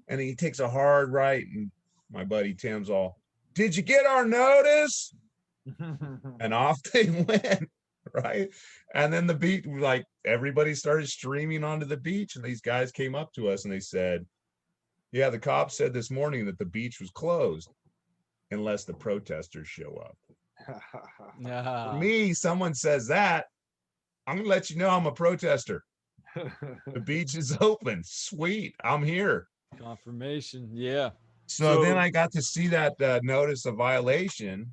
And he takes a hard right. And my buddy Tim's all, did you get our notice? And off they went, right? And then the beach, like everybody started streaming onto the beach. And these guys came up to us and they said, yeah, the cops said this morning that the beach was closed unless the protesters show up. For me, someone says that, I'm gonna let you know I'm a protester. The beach is open. Sweet, I'm here. Confirmation. Yeah. So then I got to see that notice of violation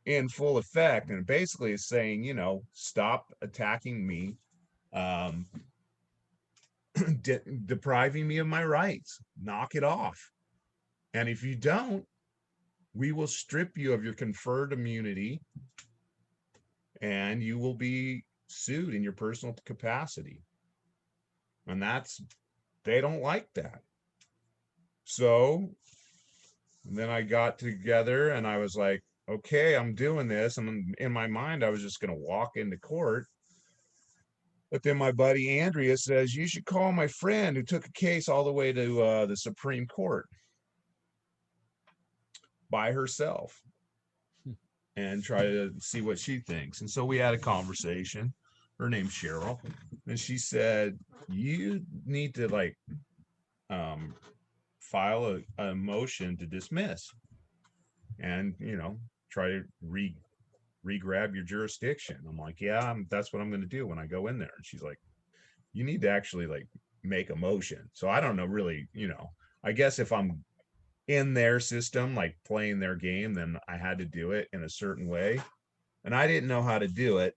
in full effect, and basically it's saying, stop attacking me, depriving me of my rights. Knock it off. And if you don't, we will strip you of your conferred immunity and you will be sued in your personal capacity. And they don't like that. So then I got together and I was like, okay, I'm doing this. And in my mind, I was just going to walk into court. But then my buddy Andrea says, you should call my friend who took a case all the way to the Supreme Court by herself and try to see what she thinks. And so we had a conversation. Her name's Cheryl. And she said, you need to file a motion to dismiss and, try to re-grab your jurisdiction. I'm like, yeah, that's what I'm going to do when I go in there. And she's like, you need to actually like make a motion. So I don't know really, I guess if I'm in their system, like playing their game, then I had to do it in a certain way. And I didn't know how to do it,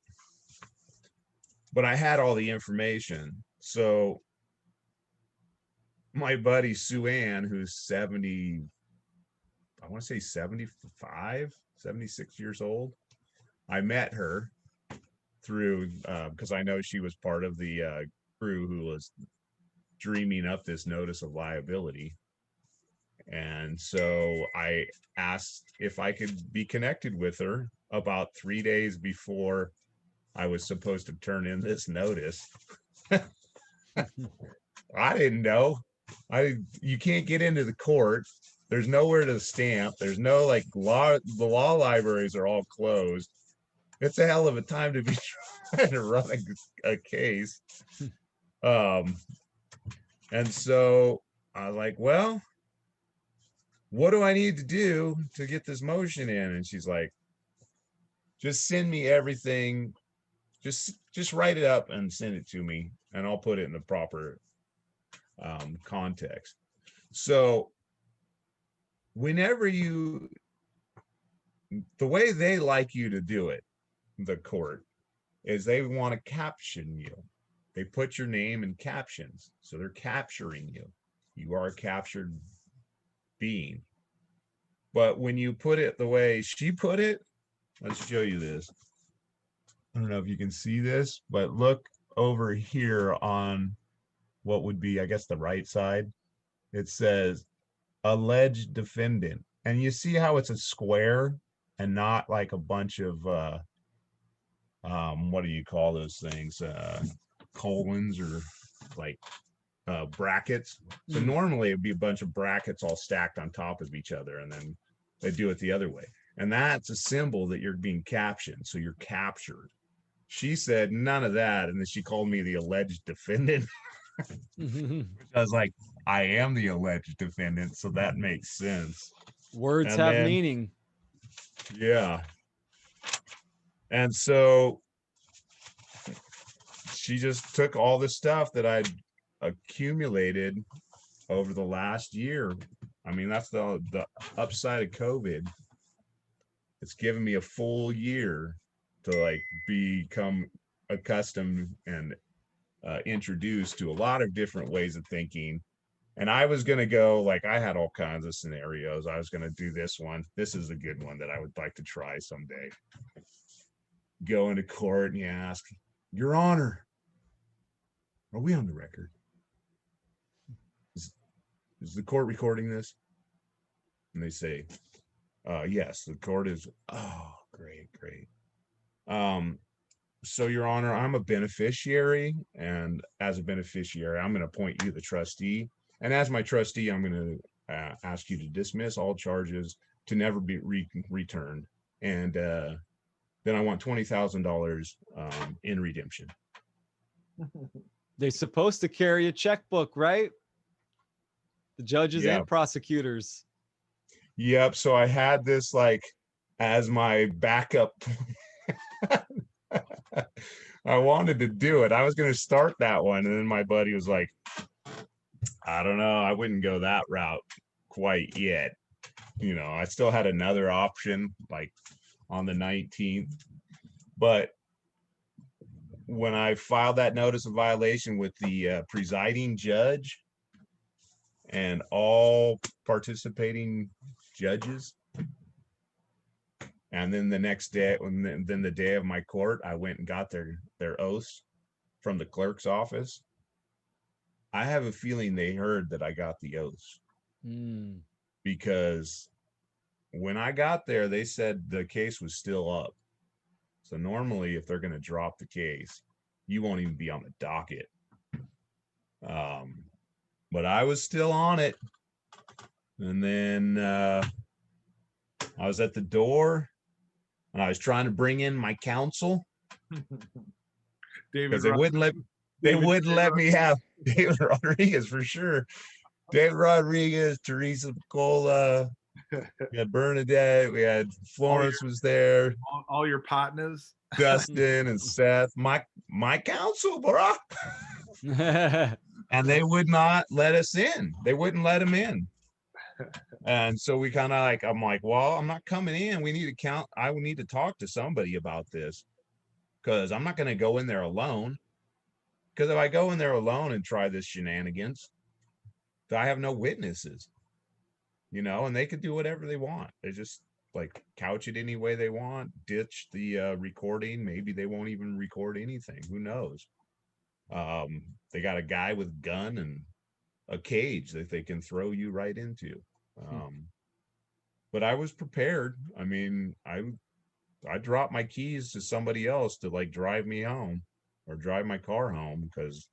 but I had all the information. So my buddy Sue Ann, who's 70, I want to say 75, 76 years old. I met her through, because I know she was part of the crew who was dreaming up this notice of liability. And so I asked if I could be connected with her about 3 days before I was supposed to turn in this notice. I didn't know. You can't get into the court. There's nowhere to stamp. There's no like law. The law libraries are all closed. It's a hell of a time to be trying to run a case. And so I was like, well, what do I need to do to get this motion in? And she's like, just send me everything. Just write it up and send it to me, and I'll put it in the proper context. So whenever the way they like you to do it, the court, is they want to caption you. They put your name in captions. So they're capturing you. You are a captured being. But when you put it the way she put it, let's show you this. I don't know if you can see this, but look over here on what would be, I guess, the right side. It says alleged defendant. And you see how it's a square and not like a bunch of, what do you call those things? Colons or like brackets. So normally it'd be a bunch of brackets all stacked on top of each other, and then they do it the other way. And that's a symbol that you're being captioned. So you're captured. She said none of that. And then she called me the alleged defendant. I was like, I am the alleged defendant. So that makes sense. Words have meaning. Yeah. And so she just took all the stuff that I'd accumulated over the last year. I mean, that's the upside of COVID. It's given me a full year to like become accustomed and introduced to a lot of different ways of thinking. And I was going to go, like, I had all kinds of scenarios. I was going to do this one. This is a good one that I would like to try someday. Go into court and you ask, Your Honor, are we on the record? Is the court recording this? And they say, yes, the court is. Oh, great. So, Your Honor, I'm a beneficiary, and as a beneficiary, I'm going to appoint you the trustee. And as my trustee, I'm going to ask you to dismiss all charges to never be returned. And then I want $20,000 in redemption. They're supposed to carry a checkbook, right? The judges and prosecutors. Yep. So I had this like as my backup. I wanted to do it. I was going to start that one. And then my buddy was like, I don't know. I wouldn't go that route quite yet. You know, I still had another option like on the 19th. But when I filed that notice of violation with the presiding judge and all participating judges, and then the next day, then the day of my court, I went and got their oaths from the clerk's office. I have a feeling they heard that I got the oaths because when I got there, they said the case was still up. So normally if they're going to drop the case, you won't even be on the docket. But I was still on it. And then I was at the door and I was trying to bring in my counsel because they wouldn't let me have David Rodriguez for sure. David Rodriguez, Teresa Picola, We had Bernadette, we had Florence was there, all your partners. Dustin and Seth, my counsel, bro. And they would not let us in. They wouldn't let him in. And so we kind of like, I'm like, well, I'm not coming in. We need to count. I would need to talk to somebody about this because I'm not going to go in there alone. Because if I go in there alone and try this shenanigans, I have no witnesses, you know, and they could do whatever they want. They just like couch it any way they want, ditch the recording. Maybe they won't even record anything. Who knows? They got a guy with gun and a cage that they can throw you right into. But I was prepared. I mean, I dropped my keys to somebody else to like drive me home or drive my car home because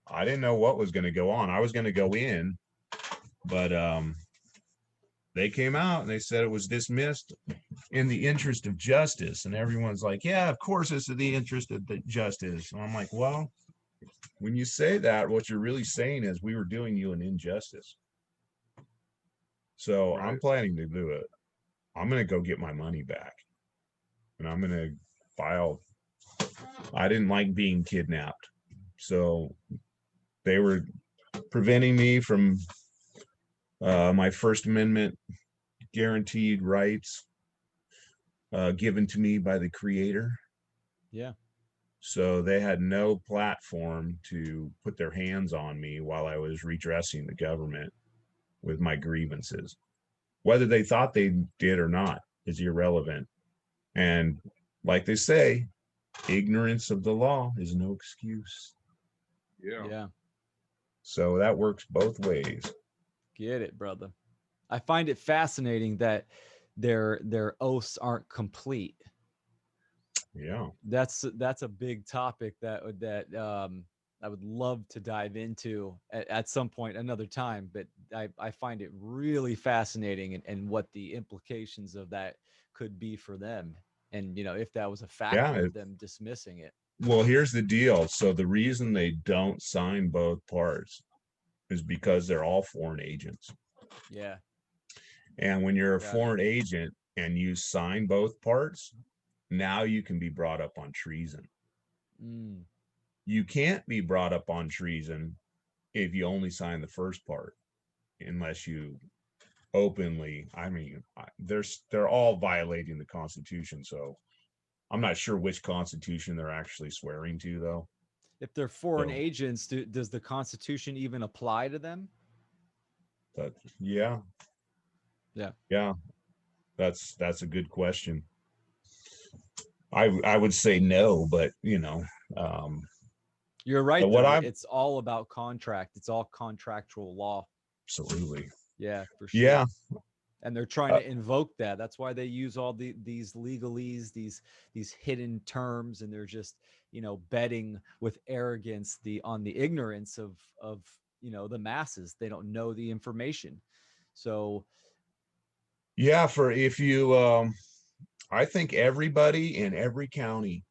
I didn't know what was going to go on. I was going to go in, but they came out and they said it was dismissed in the interest of justice. And everyone's like, yeah, of course it's in the interest of the justice. And I'm like, well, when you say that, what you're really saying is we were doing you an injustice. So Right. I'm planning to do it. I'm going to go get my money back. And I'm going to file. I didn't like being kidnapped. So they were preventing me from my First Amendment guaranteed rights given to me by the Creator. Yeah. So they had no platform to put their hands on me while I was redressing the government with my grievances. Whether they thought they did or not is irrelevant. And like they say, ignorance of the law is no excuse. Yeah. So that works both ways. Get it, brother. I find it fascinating that their oaths aren't complete. Yeah. That's a big topic that I would love to dive into at some point another time, but I find it really fascinating and what the implications of that could be for them. And, you know, if that was a factor of them dismissing it. Well, here's the deal. So the reason they don't sign both parts is because they're all foreign agents. Yeah. And when you're a foreign agent and you sign both parts, now you can be brought up on treason. You can't be brought up on treason if you only sign the first part, unless you openly, I mean, they're all violating the Constitution. So I'm not sure which Constitution they're actually swearing to, though. If they're foreign agents, does the Constitution even apply to them? But yeah. That's a good question. I would say no, but you know, you're right. It's all about contract. It's all contractual law. Absolutely. Yeah, for sure. Yeah. And they're trying to invoke that. That's why they use all these legalese, these hidden terms, and they're just, you know, betting with arrogance on the ignorance of you know, the masses. They don't know the information. So yeah, for if you I think everybody in every county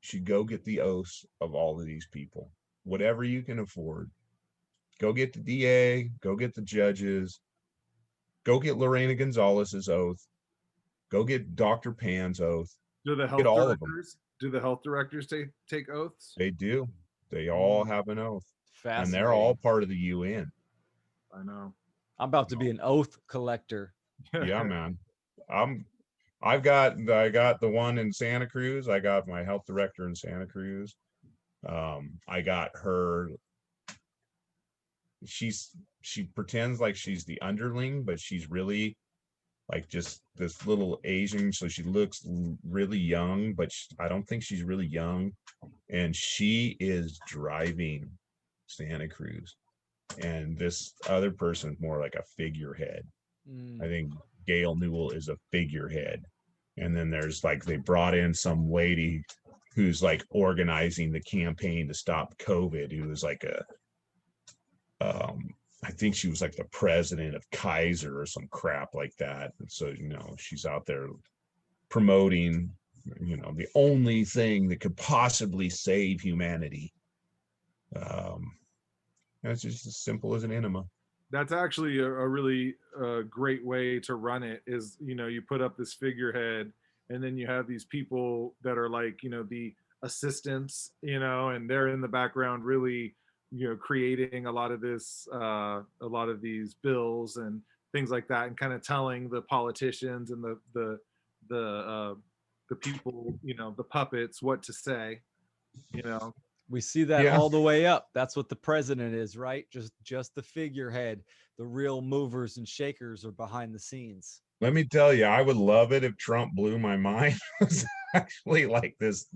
should go get the oaths of all of these people, whatever you can afford. Go get the DA, go get the judges, go get Lorena Gonzalez's oath, go get Dr. Pan's oath. Do the health directors? Do the health directors take oaths? They do. They all have an oath, and they're all part of the UN. I know. I'm about to be an oath collector. Yeah, man. I got the one in Santa Cruz. I got my health director in Santa Cruz. I got her. She pretends like she's the underling, but she's really like just this little Asian. So she looks really young, but I don't think she's really young. And she is driving Santa Cruz. And this other person's more like a figurehead. I think Gail Newell is a figurehead. And then there's like, they brought in some lady who's like organizing the campaign to stop COVID, who was like I think she was like the president of Kaiser or some crap like that. And so, you know, she's out there promoting, you know, the only thing that could possibly save humanity. It's just as simple as an enema. That's actually a really great way to run it. Is, you put up this figurehead, and then you have these people that are like, the assistants, and they're in the background really, creating a lot of this, a lot of these bills and things like that, and kind of telling the politicians and the people, the puppets, what to say, you know. We see that Yeah. all the way up. That's what the president is, right? Just the figurehead. The real movers and shakers are behind the scenes. Let me tell you, I would love it if Trump blew my mind. It was actually like this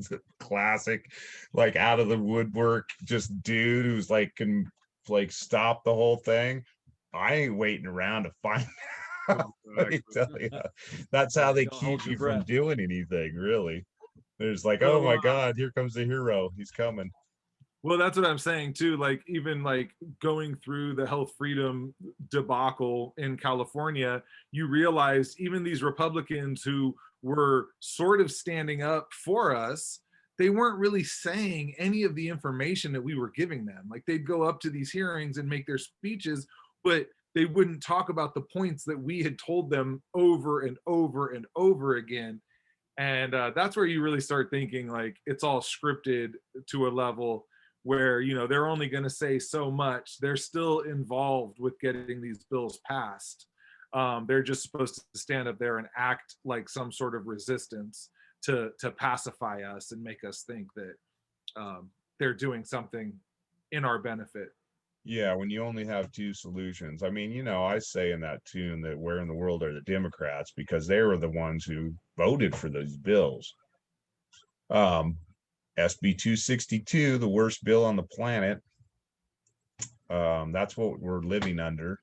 classic, like out of the woodwork, just dude who's like can like stop the whole thing. I ain't waiting around to find out. Let me tell you, that's how they Don't hold keep your you from breath. doing anything, really. There's like, oh So, my God, here comes the hero. He's coming. well, that's what I'm saying too. Like, even like going through the health freedom debacle in California, you realize even these Republicans who were sort of standing up for us, they weren't really saying any of the information that we were giving them. Like, they'd go up to these hearings and make their speeches, but they wouldn't talk about the points that we had told them over and over and over again. And that's where you really start thinking like it's all scripted to a level where, they're only going to say so much. They're still involved with getting these bills passed. They're just supposed to stand up there and act like some sort of resistance to pacify us and make us think that they're doing something in our benefit. Yeah, when you only have two solutions. I mean, I say in that tune that where in the world are the Democrats, because they were the ones who voted for those bills. SB 262, the worst bill on the planet. That's what we're living under.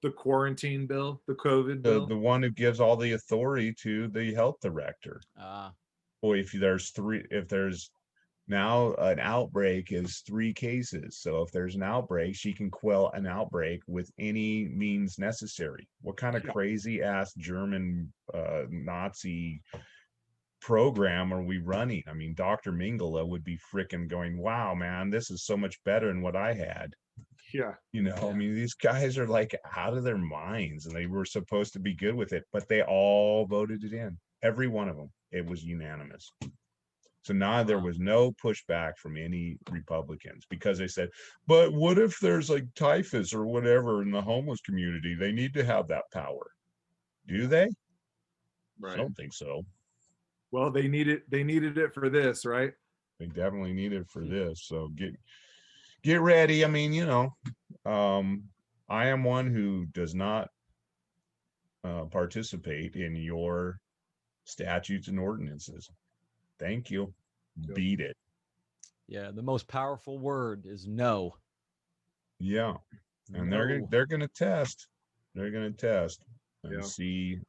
The quarantine bill, the COVID The bill. the one who gives all the authority to the health director. Boy, if there's now an outbreak is 3 cases. So if there's an outbreak, she can quell an outbreak with any means necessary. What kind of Yeah. crazy ass German Nazi program are we running? I mean, Dr. Mengele would be freaking going, wow, man, this is so much better than what I had. Yeah. I mean, these guys are like out of their minds, and they were supposed to be good with it, but they all voted it in. Every one of them. It was unanimous. So now there was no pushback from any Republicans because they said, but what if there's like typhus or whatever in the homeless community? They need to have that power. Do they? Right. I don't think so. Well, they needed it for this, right? They definitely need it for this. So get ready. I mean, I am one who does not participate in your statutes and ordinances. Thank you. Yep. Beat it. Yeah, the most powerful word is no. Yeah, and No. they're gonna test. They're gonna test and Yeah. see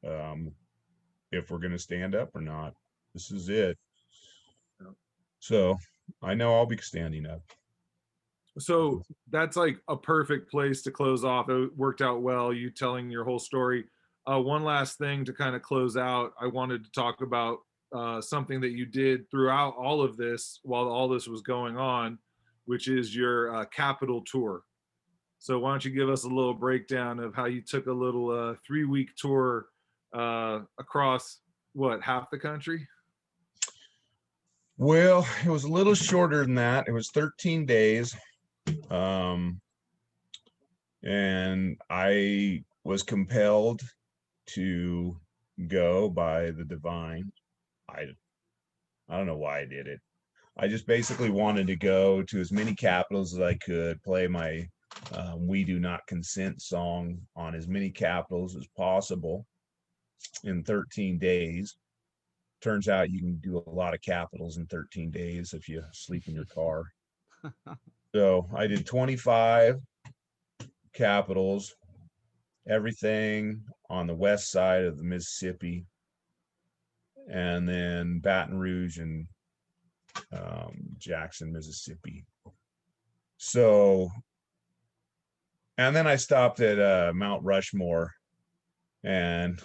if we're gonna stand up or not. This is it. Yeah. So I know I'll be standing up. So that's like a perfect place to close off. It worked out well, you telling your whole story. One last thing to kind of close out, I wanted to talk about something that you did throughout all of this while all this was going on, which is your Capitol tour. So why don't you give us a little breakdown of how you took a little 3-week tour across half the country? Well, it was a little shorter than that. It was 13 days. And I was compelled to go by the divine. I don't know why I did it. I just basically wanted to go to as many capitals as I could, play my We Do Not Consent song on as many capitals as possible in 13 days. Turns out you can do a lot of capitals in 13 days if you sleep in your car. So I did 25 capitals, everything on the west side of the Mississippi, and then Baton Rouge and Jackson, Mississippi. So, and then I stopped at Mount Rushmore, and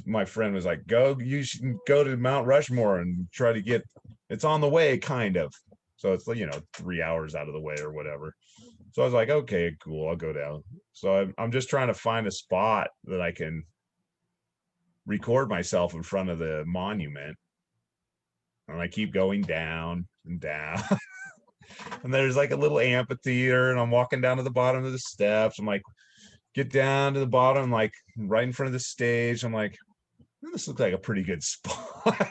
my friend was like, you should go to Mount Rushmore and try to get, it's on the way, kind of. So it's 3 hours out of the way or whatever. So I was like, okay, cool, I'll go down. So I'm just trying to find a spot that I can record myself in front of the monument. And I keep going down and down. And there's like a little amphitheater, and I'm walking down to the bottom of the steps. I'm like, get down to the bottom, like right in front of the stage. I'm like, this looks like a pretty good spot.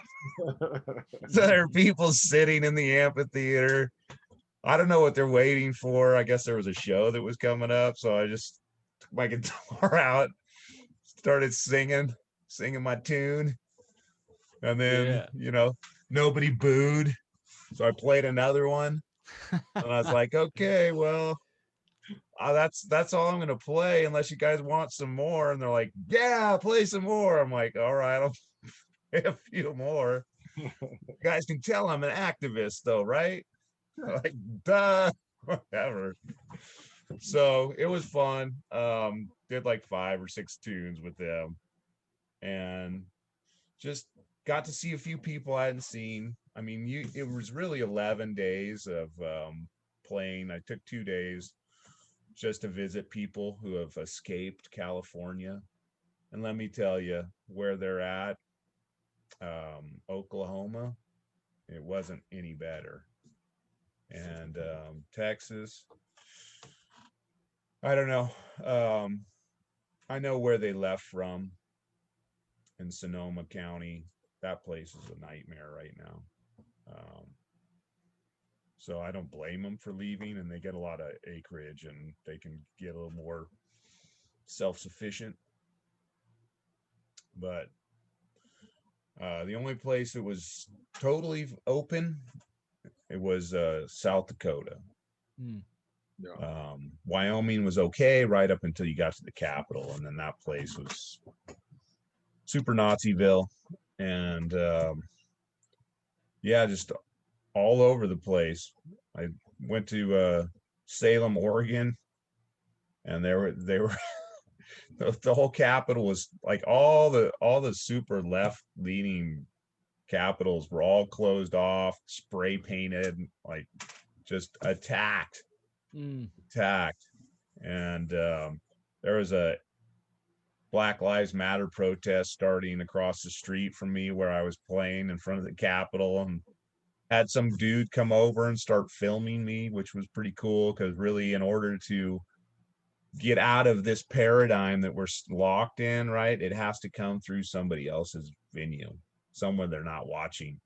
So there are people sitting in the amphitheater. I don't know what they're waiting for. I guess there was a show that was coming up. So I just took my guitar out, started singing my tune. And then, nobody booed. So I played another one. And I was like, okay, well, that's all I'm going to play unless you guys want some more. And they're like, yeah, play some more. I'm like, all right, I'll play a few more. You guys can tell I'm an activist though, right? Like, duh, whatever. So it was fun. Did like 5 or 6 tunes with them, and just got to see a few people I hadn't seen. I mean, it was really 11 days of playing. I took 2 days just to visit people who have escaped California. And let me tell you where they're at. Oklahoma, it wasn't any better. And Texas, I don't know. I know where they left from in Sonoma County. That place is a nightmare right now. So I don't blame them for leaving, and they get a lot of acreage and they can get a little more self-sufficient. But the only place that was totally open, it was South Dakota. Yeah. Wyoming was okay right up until you got to the capital, and then that place was super Naziville, and yeah, just all over the place. I went to Salem, Oregon, and they were the whole capital was like all the super left leaning capitals were all closed off, spray painted, like just attacked. And there was a Black Lives Matter protest starting across the street from me where I was playing in front of the Capitol, and had some dude come over and start filming me, which was pretty cool, because really, in order to get out of this paradigm that we're locked in, right, it has to come through somebody else's venue, somewhere they're not watching.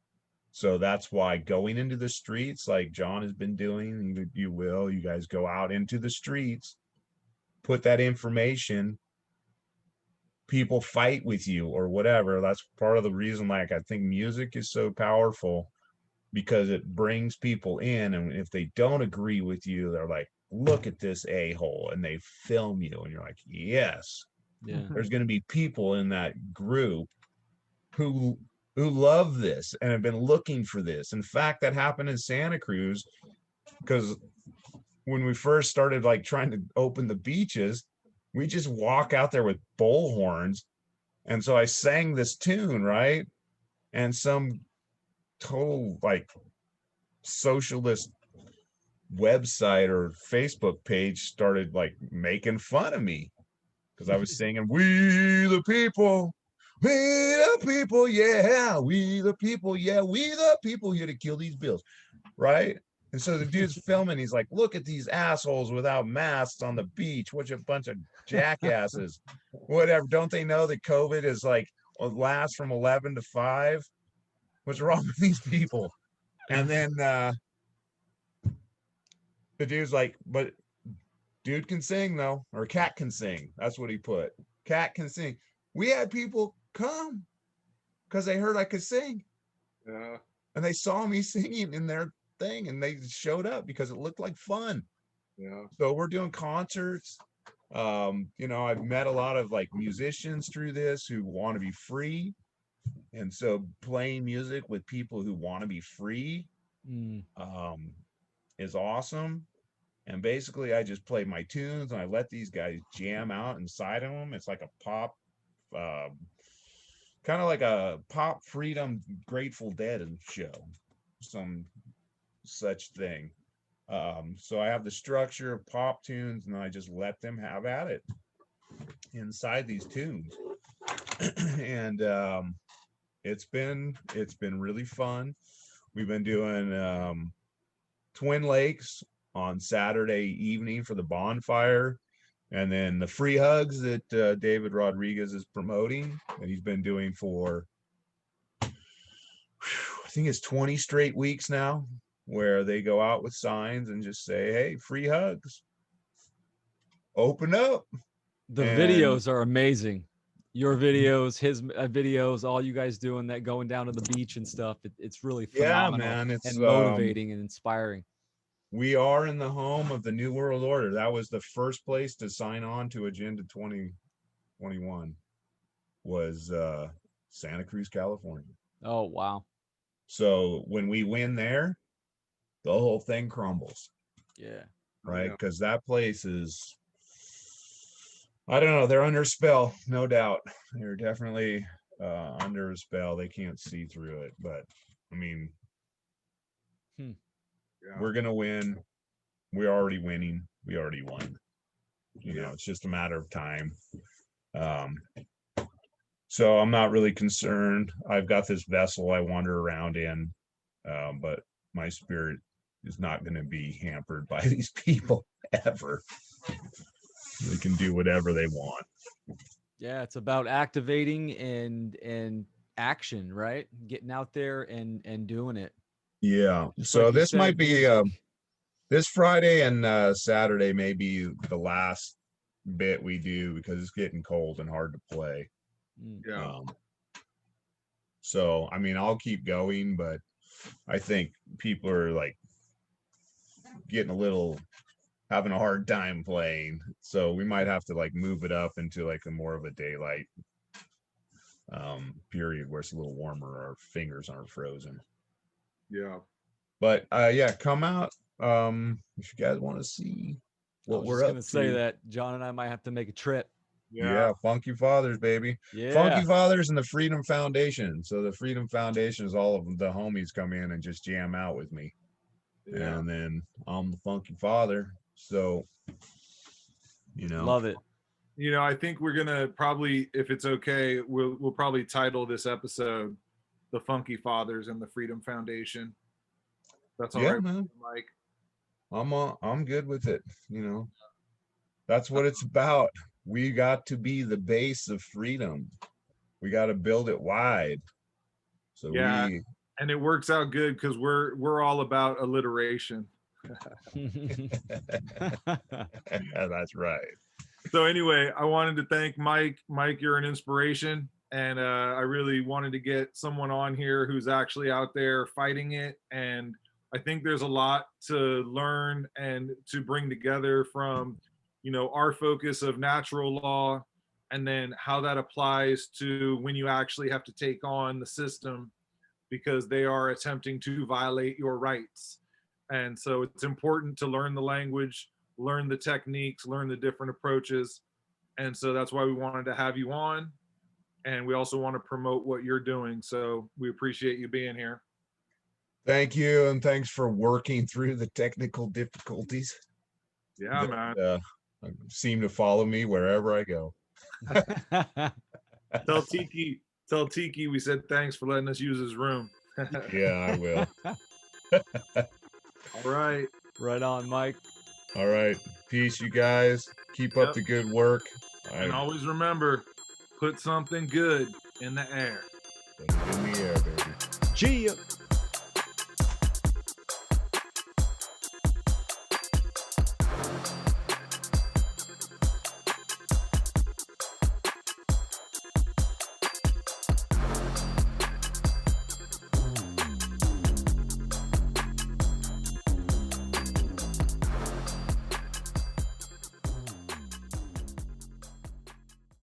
So that's why going into the streets, like John has been doing, you guys go out into the streets, put that information, people fight with you or whatever. That's part of the reason, like, I think music is so powerful, because it brings people in, and if they don't agree with you, they're like, look at this a-hole, and they film you, and you're like, yes. There's going to be people in that group who love this and have been looking for this. In fact, that happened in Santa Cruz, because when we first started like trying to open the beaches, we just walk out there with bullhorns. And so I sang this tune, right? And some total like socialist website or Facebook page started like making fun of me because I was singing, "We the people, we the people, yeah, we the people, yeah, we the people here to kill these bills," right? And so the dude's filming, he's like, "Look at these assholes without masks on the beach. What a bunch of jackasses. Whatever. Don't they know that COVID is like lasts from 11 to 5? What's wrong with these people?" And then the dude's like, "But dude can sing though, or cat can sing." That's what he put. Cat can sing. We had people come because they heard I could sing. Yeah. And they saw me singing in their thing, and they showed up because it looked like fun. Yeah. So we're doing concerts. I've met a lot of like musicians through this who want to be free. And so playing music with people who want to be free is awesome. And basically I just play my tunes and I let these guys jam out inside of them. It's like a pop, kind of like a pop freedom Grateful Dead show, some such thing. So I have the structure of pop tunes, and I just let them have at it inside these tunes. And it's been really fun. We've been doing Twin Lakes on Saturday evening for the bonfire, and then the free hugs that David Rodriguez is promoting, that he's been doing for I think it's 20 straight weeks now, where they go out with signs and just say, hey, free hugs, open up. The And- videos are amazing. Your videos, his videos, all you guys doing that, going down to the beach and stuff. It's really Yeah, phenomenal man, it's and motivating and inspiring. we are in the home of the New World Order. That was the first place to sign on to Agenda 2021 was Santa Cruz, California. Oh, wow. So when we win there, the whole thing crumbles, Yeah. right? Yeah. Because that place is, I don't know, they're under a spell, no doubt. They're definitely under a spell. They can't see through it, but I mean, Yeah. we're gonna win. We're already winning. We already won. You know, Yeah. it's just a matter of time. So I'm not really concerned. I've got this vessel I wander around in, but my spirit is not going to be hampered by these people ever. They can do whatever they want. Yeah, it's about activating and action, right? Getting out there and doing it. Yeah. Just So like you this might said, be music. this Friday and Saturday may be the last bit we do because it's getting cold and hard to play. Mm. Yeah. So I mean, I'll keep going, but I think people are like getting having a hard time playing. So we might have to like move it up into like a more of a daylight period where it's a little warmer. Our fingers aren't frozen. Yeah. But yeah, come out if you guys want to see what I was we're just up gonna say to. that John and I might have to make a trip. Yeah, Funky Fathers, baby. Yeah. Funky Fathers and the Freedom Foundation. So the Freedom Foundation is all of the homies come in and just jam out with me. Yeah. And then I'm the Funky Father. So, you know, Love it. You know, I think we're gonna probably, if it's okay, we'll probably title this episode "The Funky Fathers and the Freedom Foundation." That's all yeah, right, man. Mike. I'm good with it. You know, that's what it's about. We got to be the base of freedom. We got to build it wide. So Yeah. And it works out good because we're all about alliteration. that's right. So anyway, I wanted to thank Mike. Mike, you're an inspiration, and I really wanted to get someone on here who's actually out there fighting it. And I think there's a lot to learn and to bring together from, you know, our focus of natural law, and then how that applies to when you actually have to take on the system because they are attempting to violate your rights. And so it's important to learn the language, learn the techniques, learn the different approaches. And so that's why we wanted to have you on. And we also want to promote what you're doing. So we appreciate you being here. Thank you. And thanks for working through the technical difficulties. Yeah, man. Seem to follow me wherever I go. Tell Tiki we said thanks for letting us use his room. Yeah, I will. All right. Right on, Mike. All right. Peace, you guys. Keep up the good work. And always remember, put something good in the air. In the air, baby. Gia.